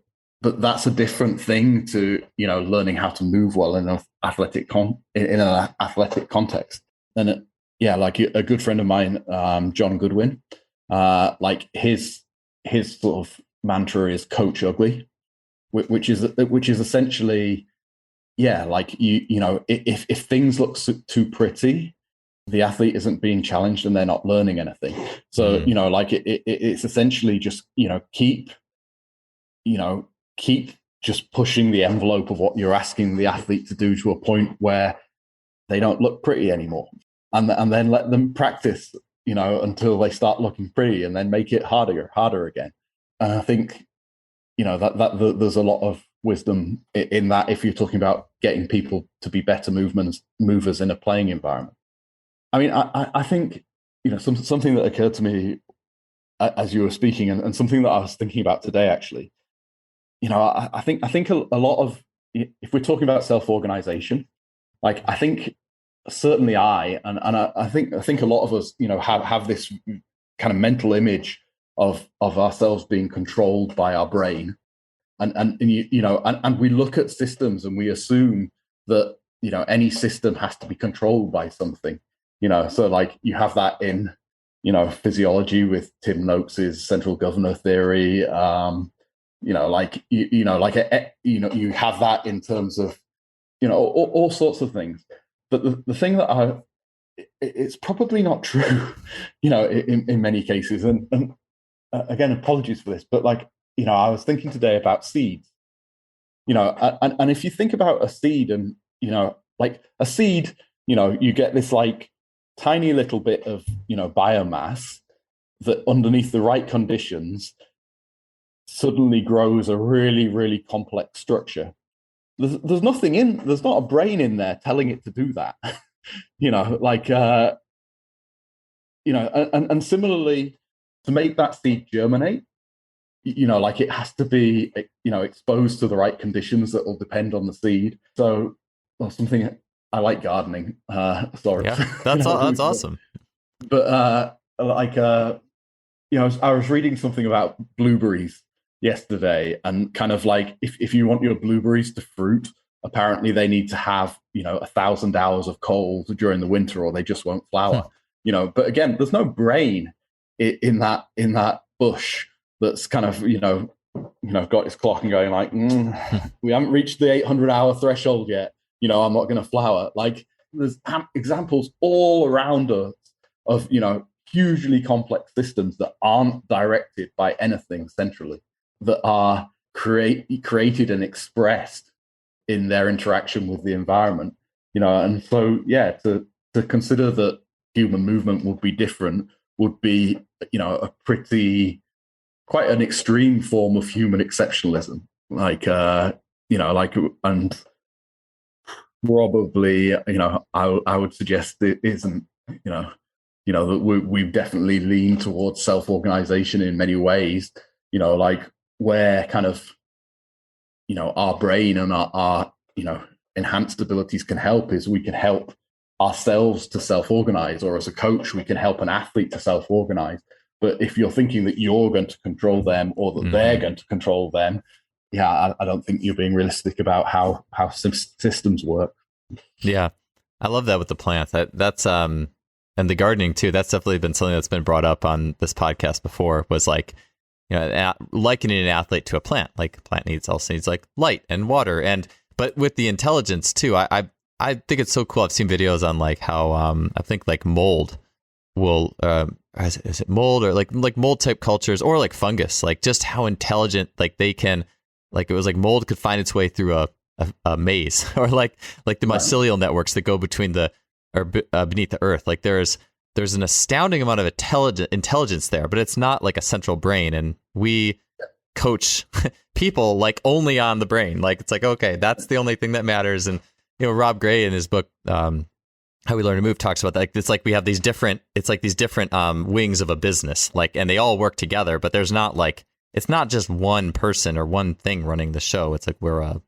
that's a different thing to, learning how to move well in an athletic context. And like a good friend of mine, John Goodwin, like his sort of mantra is coach ugly, which is essentially, like if things look too pretty, the athlete isn't being challenged and they're not learning anything. So like it's essentially just keep just pushing the envelope of what you're asking the athlete to do to a point where they don't look pretty anymore, and then let them practice until they start looking pretty, and then make it harder again. And I think that there's a lot of wisdom in that if you're talking about getting people to be better movers in a playing environment. I mean, I think something that occurred to me as you were speaking, and something that I was thinking about today actually. I think a lot of, if we're talking about self-organization, like I think certainly I think a lot of us have this kind of mental image of ourselves being controlled by our brain, and we look at systems and we assume that any system has to be controlled by something. So like you have that in physiology with Tim Noakes's central governor theory. You have that in terms of all sorts of things. But the thing that it's probably not true, in many cases. And again, apologies for this, but like I was thinking today about seeds. And if you think about a seed, and like a seed, you get this like tiny little bit of biomass that underneath the right conditions suddenly grows a really, really complex structure. There's not a brain in there telling it to do that. And similarly, to make that seed germinate, like it has to be, exposed to the right conditions that will depend on the seed. So, something I like gardening. Sorry. Yeah, that's awesome. But I was reading something about blueberries yesterday, and kind of like if you want your blueberries to fruit, apparently they need to have 1,000 hours of cold during the winter, or they just won't flower. But again, there's no brain in that bush that's kind of got his clock and going like, we haven't reached the 800-hour threshold yet. I'm not going to flower. Like there's examples all around us of hugely complex systems that aren't directed by anything centrally, that are created and expressed in their interaction with the environment. And so to to consider that human movement would be different would be, a quite an extreme form of human exceptionalism. And probably, I would suggest it isn't, that we've definitely leaned towards self-organization in many ways, where kind of, our brain and our enhanced abilities can help is we can help ourselves to self-organize, or as a coach, we can help an athlete to self-organize. But if you're thinking that you're going to control them or that they're going to control them, I don't think you're being realistic about how systems work. Yeah, I love that with the plants. That's and the gardening too. That's definitely been something that's been brought up on this podcast before. Was like, likening an athlete to a plant. Like a plant also needs like light and water, but with the intelligence too. I think it's so cool. I've seen videos on like how I think like mold will is it mold or like mold type cultures or like fungus, like just how intelligent like they can, like it was like mold could find its way through a maze or like the mycelial networks that go between beneath the earth. Like there's an astounding amount of intelligence there, but it's not like a central brain. And we coach people like only on the brain. Like it's like, okay, that's the only thing that matters. And Rob Gray in his book How We Learn to Move talks about that. Like, it's like we have these different wings of a business, like, and they all work together, but there's not like, it's not just one person or one thing running the show. It's like I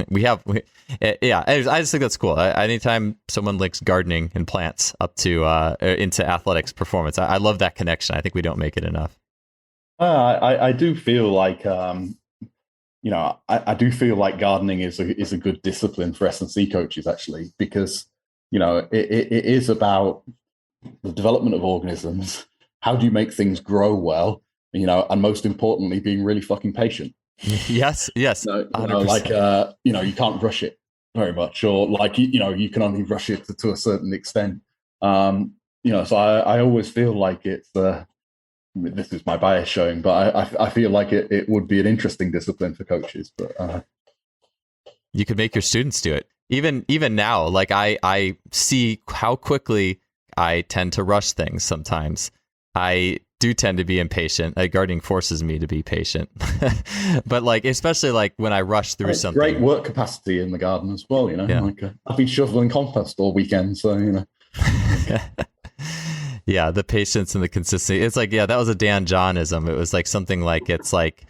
just think that's cool. Anytime someone links gardening and plants up to into athletics performance, I love that connection. I think we don't make it enough. I do feel like I do feel like gardening is a good discipline for S&C coaches, actually, because it is about the development of organisms. How do you make things grow well? And most importantly, being really fucking patient. Yes. You can't rush it very much, or like you can only rush it to a certain extent. So I always feel like it's this is my bias showing, but I feel like it would be an interesting discipline for coaches. But you could make your students do it. Even now, like I see how quickly I tend to rush things sometimes. I do tend to be impatient. Gardening forces me to be patient. But like, especially like when I rush through something. Great work capacity in the garden as well, Yeah. Like I've been shoveling compost all weekend, so Yeah, the patience and the consistency. It's like, that was a Dan Johnism. It was like something like, it's like,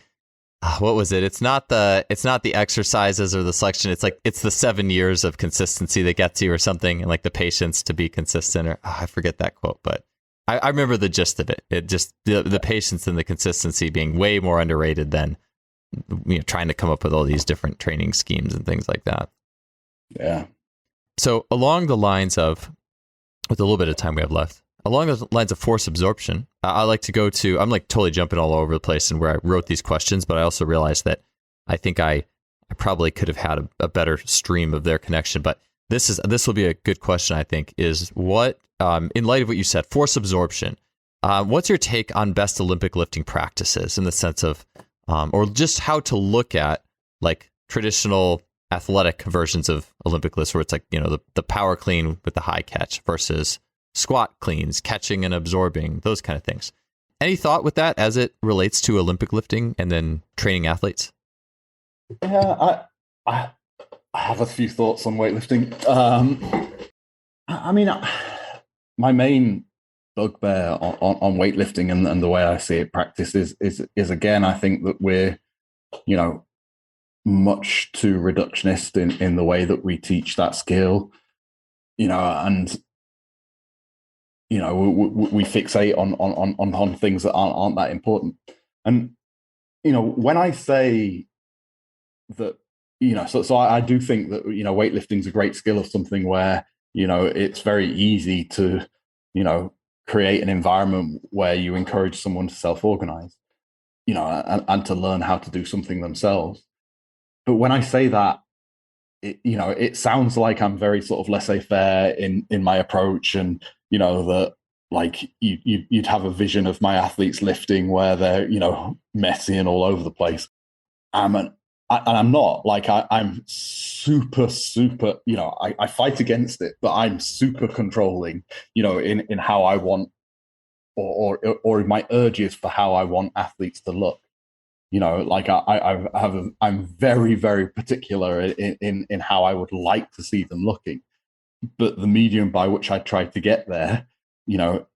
what was it? It's not the exercises or the selection. It's like, it's the 7 years of consistency that gets you or something, and like the patience to be consistent. Or I forget that quote, but I remember the gist of it. It just the patience and the consistency being way more underrated than trying to come up with all these different training schemes and things like that. Yeah. So along the lines of, with a little bit of time we have left, along the lines of force absorption, I like to go to, I'm like totally jumping all over the place and where I wrote these questions, but I also realized that I think I probably could have had a better stream of their connection. But this will be a good question, I think, is what, in light of what you said, force absorption, what's your take on best Olympic lifting practices in the sense of, or just how to look at like traditional athletic versions of Olympic lifts, where it's like, the power clean with the high catch versus squat cleans, catching and absorbing, those kind of things. Any thought with that as it relates to Olympic lifting and then training athletes? Yeah, I have a few thoughts on weightlifting. My main bugbear on weightlifting and the way I see it practiced is again, I think that we're, much too reductionist in the way that we teach that skill, and we fixate on things that aren't that important. And when I say that, so I do think that weightlifting is a great skill of something where it's very easy to create an environment where you encourage someone to self-organize, and to learn how to do something themselves. But when I say that, it sounds like I'm very sort of laissez-faire in my approach, and that like you'd have a vision of my athletes lifting where they're messy and all over the place. I'm an and I'm not like I'm super, I fight against it, but I'm super controlling, in how I want or in my urges for how I want athletes to look. Like I'm very, very particular in how I would like to see them looking. But the medium by which I try to get there,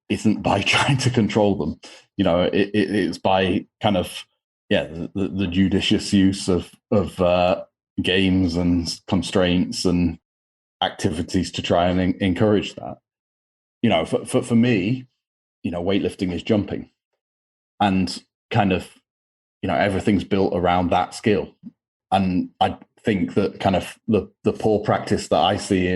isn't by trying to control them. It's by kind of, the judicious use of games and constraints and activities to try and encourage that. For me, weightlifting is jumping, and kind of, everything's built around that skill. And I think that kind of the poor practice that I see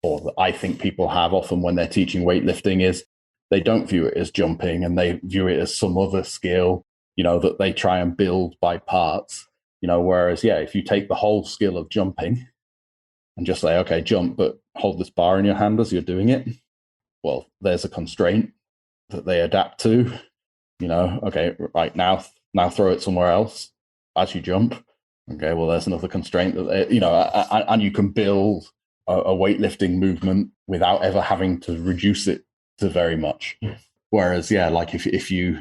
or that I think people have often when they're teaching weightlifting is they don't view it as jumping, and they view it as some other skill, that they try and build by parts, whereas, if you take the whole skill of jumping and just say, okay, jump, but hold this bar in your hand as you're doing it, well, there's a constraint that they adapt to, okay, right now throw it somewhere else as you jump. Okay, well, there's another constraint that and you can build a weightlifting movement without ever having to reduce it to very much. Whereas, like if you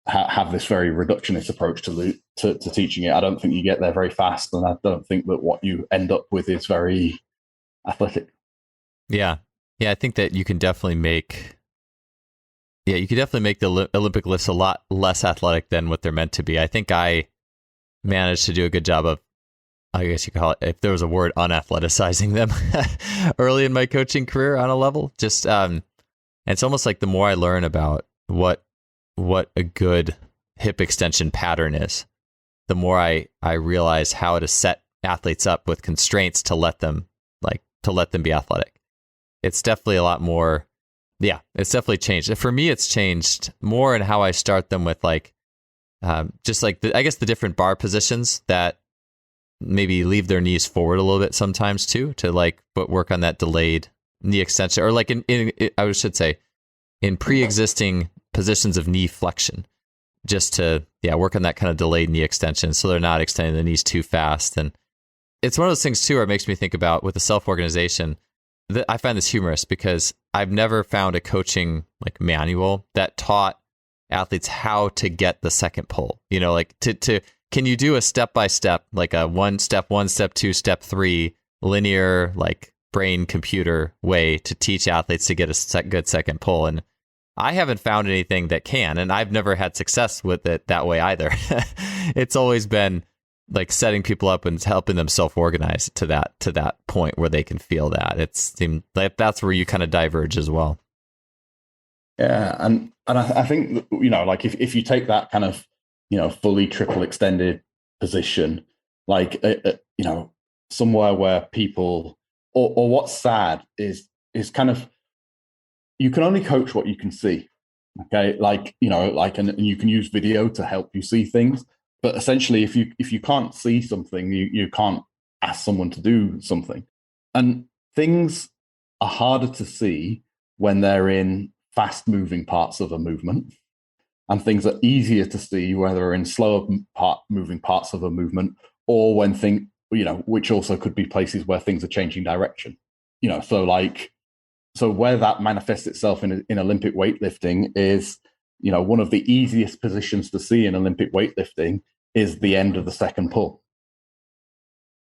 have this very reductionist approach to teaching it, I don't think you get there very fast, and I don't think that what you end up with is very athletic. Yeah, I think that you can definitely make. Yeah, you can definitely make the Olympic lifts a lot less athletic than what they're meant to be. I think I managed to do a good job of, I guess you call it, if there was a word, unathleticizing them early in my coaching career on a level. Just it's almost like the more I learn about what a good hip extension pattern is, the more I realize how to set athletes up with constraints to let them be athletic. It's definitely a lot more. Yeah, it's definitely changed. For me, it's changed more in how I start them with just like I guess the different bar positions that maybe leave their knees forward a little bit sometimes too, to but work on that delayed knee extension, or I should say in pre-existing positions of knee flexion, just to work on that kind of delayed knee extension so they're not extending the knees too fast. And it's one of those things too where it makes me think about with the self-organization. I find this humorous because I've never found a coaching manual that taught athletes how to get the second pull. Can you do a step-by-step, like a step 1, step 2, step 3 linear, brain computer way to teach athletes to get a good second pull? And I haven't found anything that can, and I've never had success with it that way either. It's always been setting people up and helping them self-organize to that point where they can feel that. It seems like that's where you kind of diverge as well. Yeah, and I think if you take that kind of fully triple extended position, somewhere where people or what's sad is kind of you can only coach what you can see. Okay, and you can use video to help you see things. But essentially, if you can't see something, you can't ask someone to do something. And things are harder to see when they're in fast-moving parts of a movement. And things are easier to see whether they're in slower-moving parts of a movement, or when which also could be places where things are changing direction. So where that manifests itself in Olympic weightlifting is, one of the easiest positions to see in Olympic weightlifting is the end of the second pull,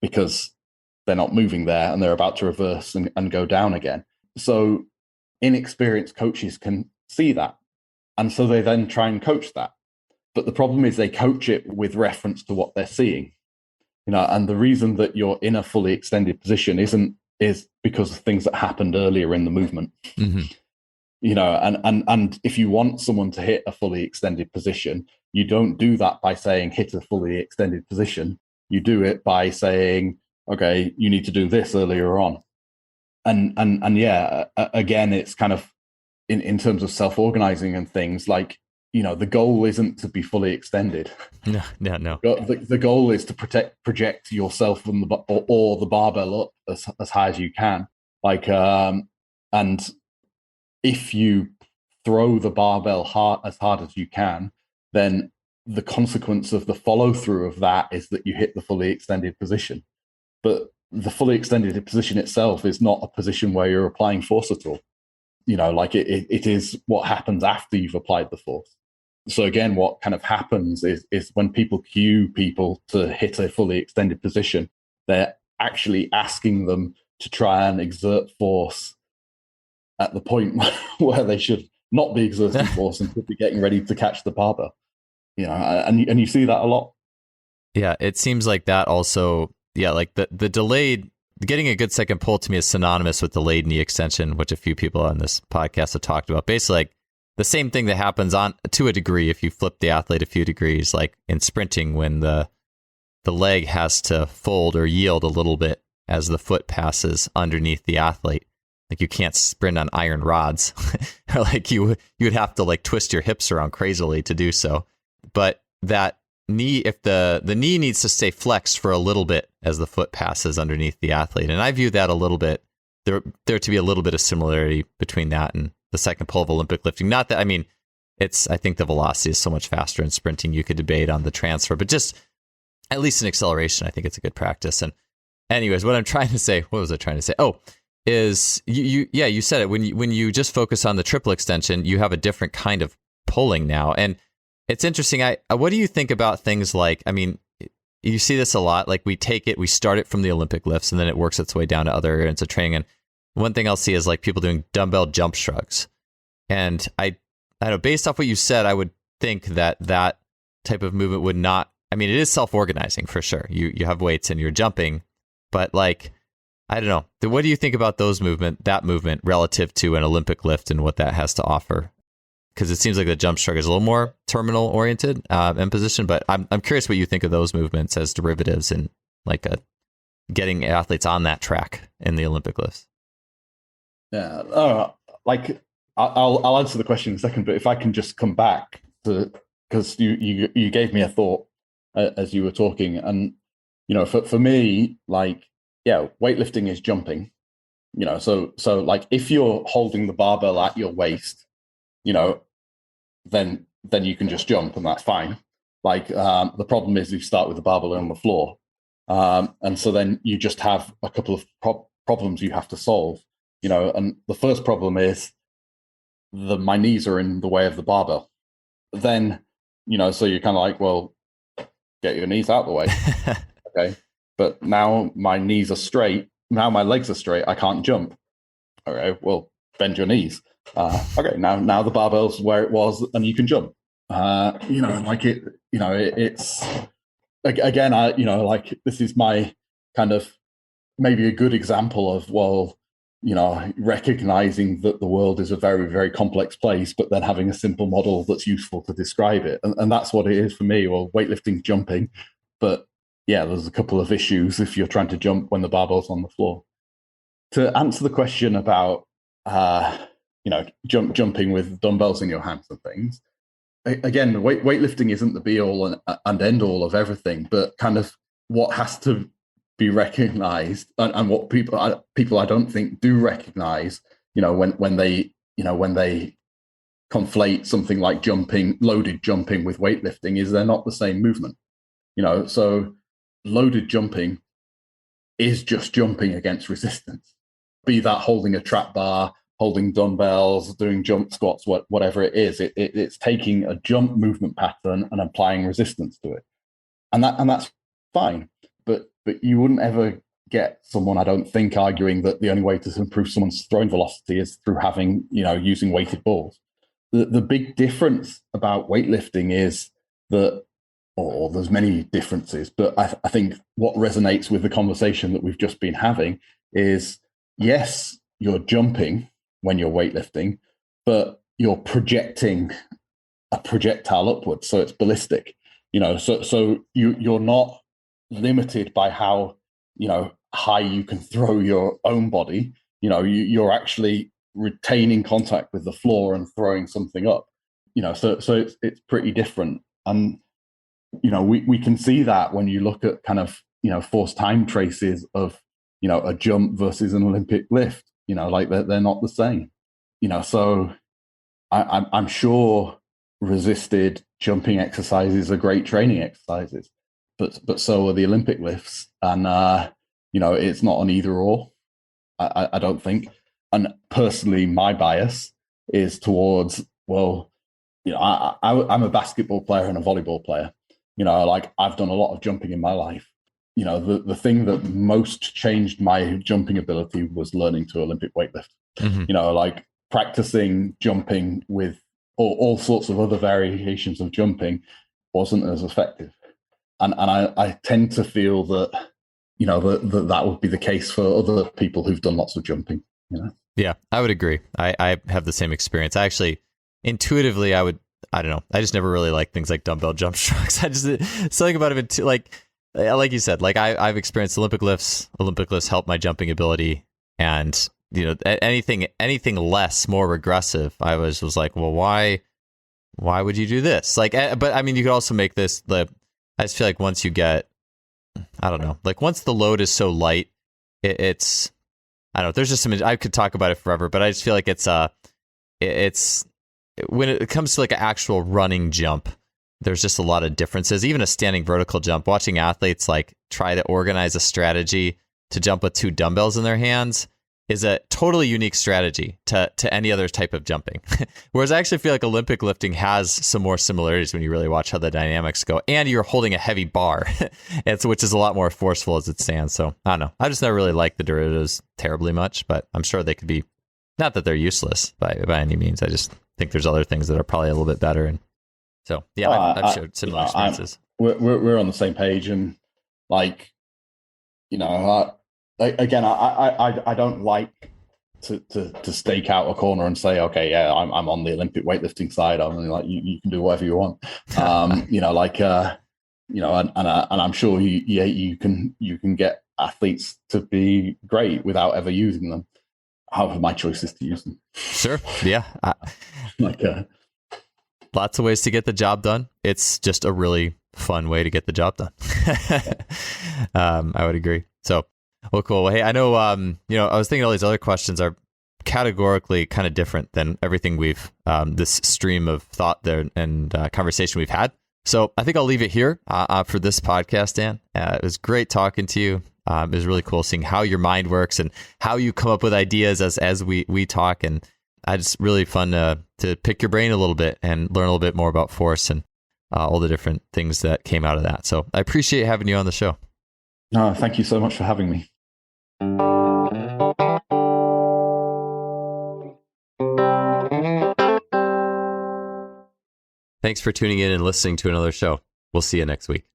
because they're not moving there and they're about to reverse and go down again. So inexperienced coaches can see that. And so they then try and coach that. But the problem is they coach it with reference to what they're seeing. And the reason that you're in a fully extended position is because of things that happened earlier in the movement. Mm-hmm. And if you want someone to hit a fully extended position, you don't do that by saying hit a fully extended position. You do it by saying, okay, you need to do this earlier on. And again, it's kind of in terms of self-organizing and things the goal isn't to be fully extended. No. The goal is to project yourself from or the barbell up as high as you can. And if you throw the barbell as hard as you can, then the consequence of the follow through of that is that you hit the fully extended position. But the fully extended position itself is not a position where you're applying force at all. Like it is what happens after you've applied the force. So again, what kind of happens is when people cue people to hit a fully extended position, they're actually asking them to try and exert force at the point where they should not be exerting force and could be getting ready to catch the barbell. And you see that a lot. Yeah, it seems like that also, like the delayed, getting a good second pull to me is synonymous with delayed knee extension, which a few people on this podcast have talked about. Basically, like the same thing that happens to a degree if you flip the athlete a few degrees, like in sprinting when the leg has to fold or yield a little bit as the foot passes underneath the athlete. Like you can't sprint on iron rods, or like you would have to like twist your hips around crazily to do so. But that knee, if the knee needs to stay flexed for a little bit as the foot passes underneath the athlete, and I view that a little bit there to be a little bit of similarity between that and the second pull of Olympic lifting. Not that, I mean, I think the velocity is so much faster in sprinting. You could debate on the transfer, but just at least in acceleration, I think it's a good practice. And anyways, what I'm trying to say, what was I trying to say? Oh, is you said it, when you just focus on the triple extension, you have a different kind of pulling now. And it's interesting. What do you think about things like, I mean, you see this a lot, like we start it from the Olympic lifts and then it works its way down to other areas of training. And one thing I'll see is like people doing dumbbell jump shrugs. And I don't know, based off what you said, I would think that type of movement would not, I mean, it is self-organizing for sure. You have weights and you're jumping, but like, I don't know. What do you think about that movement relative to an Olympic lift and what that has to offer? Because it seems like the jump shrug is a little more terminal oriented in position, but I'm curious what you think of those movements as derivatives and like getting athletes on that track in the Olympic lifts. Yeah, like I'll answer the question in a second, but if I can just come back to, because you gave me a thought as you were talking, and for me, like, yeah, weightlifting is jumping, so like if you're holding the barbell at your waist, then you can just jump and that's fine. Like the problem is you start with the barbell on the floor, and so then you just have a couple of problems you have to solve. And the first problem is my knees are in the way of the barbell. Then, so you're kind of like, well, get your knees out of the way. Okay. But now my knees are straight. Now my legs are straight. I can't jump. Okay. Well, bend your knees. Okay. Now the barbell's where it was and you can jump. It's again, like this is my kind of maybe a good example of, well, recognizing that the world is a very, very complex place, but then having a simple model that's useful to describe it. And that's what it is for me. Well, weightlifting, jumping. But yeah, there's a couple of issues if you're trying to jump when the barbell's on the floor. To answer the question about, jumping with dumbbells in your hands and things, again, weightlifting isn't the be all and end all of everything, but kind of what has to be recognized and what people I don't think do recognize, when they conflate something like loaded jumping with weightlifting, is they're not the same movement. So loaded jumping is just jumping against resistance, be that holding a trap bar, holding dumbbells, doing jump squats, whatever it is. It's taking a jump movement pattern and applying resistance to it, and that's fine. But you wouldn't ever get someone, I don't think, arguing that the only way to improve someone's throwing velocity is through using weighted balls. The big difference about weightlifting is that, or there's many differences, but I think what resonates with the conversation that we've just been having is, yes, you're jumping when you're weightlifting, but you're projecting a projectile upwards, so it's ballistic. So you're not limited by how high you can throw your own body. You're actually retaining contact with the floor and throwing something up. So it's pretty different. And we can see that when you look at kind of force time traces of a jump versus an Olympic lift. Like they're not the same. So I'm sure resisted jumping exercises are great training exercises, but so are the Olympic lifts. And, it's not an either or, I don't think. And personally, my bias is towards, well, I'm a basketball player and a volleyball player. Like I've done a lot of jumping in my life. The thing that most changed my jumping ability was learning to Olympic weightlift. Mm-hmm. Like practicing jumping with all sorts of other variations of jumping wasn't as effective. And I tend to feel that, that would be the case for other people who've done lots of jumping. Yeah, I would agree. I have the same experience. I actually, intuitively, I don't know. I just never really liked things like dumbbell jump strokes. I just, something about it, like you said, like I've experienced Olympic lifts. Olympic lifts help my jumping ability. And, anything less, more regressive, I was like, well, why would you do this? Like, but I mean, you could also make this, I just feel like once you get, I don't know, like once the load is so light, it's, I don't know, there's just some, I could talk about it forever, but I just feel like it's when it comes to like an actual running jump, there's just a lot of differences. Even a standing vertical jump, watching athletes like try to organize a strategy to jump with 2 dumbbells in their hands is a totally unique strategy to any other type of jumping. Whereas I actually feel like Olympic lifting has some more similarities when you really watch how the dynamics go, and you're holding a heavy bar, which is a lot more forceful as it stands. So I don't know. I just never really liked the derivatives terribly much, but I'm sure they could be, not that they're useless by any means. I just think there's other things that are probably a little bit better. And so, yeah, I've showed similar experiences. We're on the same page, and like, I don't like to stake out a corner and say, okay, yeah, I'm on the Olympic weightlifting side. I'm like, you can do whatever you want. And I'm sure you can get athletes to be great without ever using them. However, my choice is to use them. Sure. Yeah. Lots of ways to get the job done. It's just a really fun way to get the job done. I would agree. So, well, cool. Well, hey, I know, I was thinking all these other questions are categorically kind of different than everything we've, this stream of thought there and conversation we've had. So I think I'll leave it here for this podcast, Dan. It was great talking to you. It was really cool seeing how your mind works and how you come up with ideas as we talk. And it's really fun to pick your brain a little bit and learn a little bit more about force and all the different things that came out of that. So I appreciate having you on the show. No, thank you so much for having me. Thanks for tuning in and listening to another show. We'll see you next week.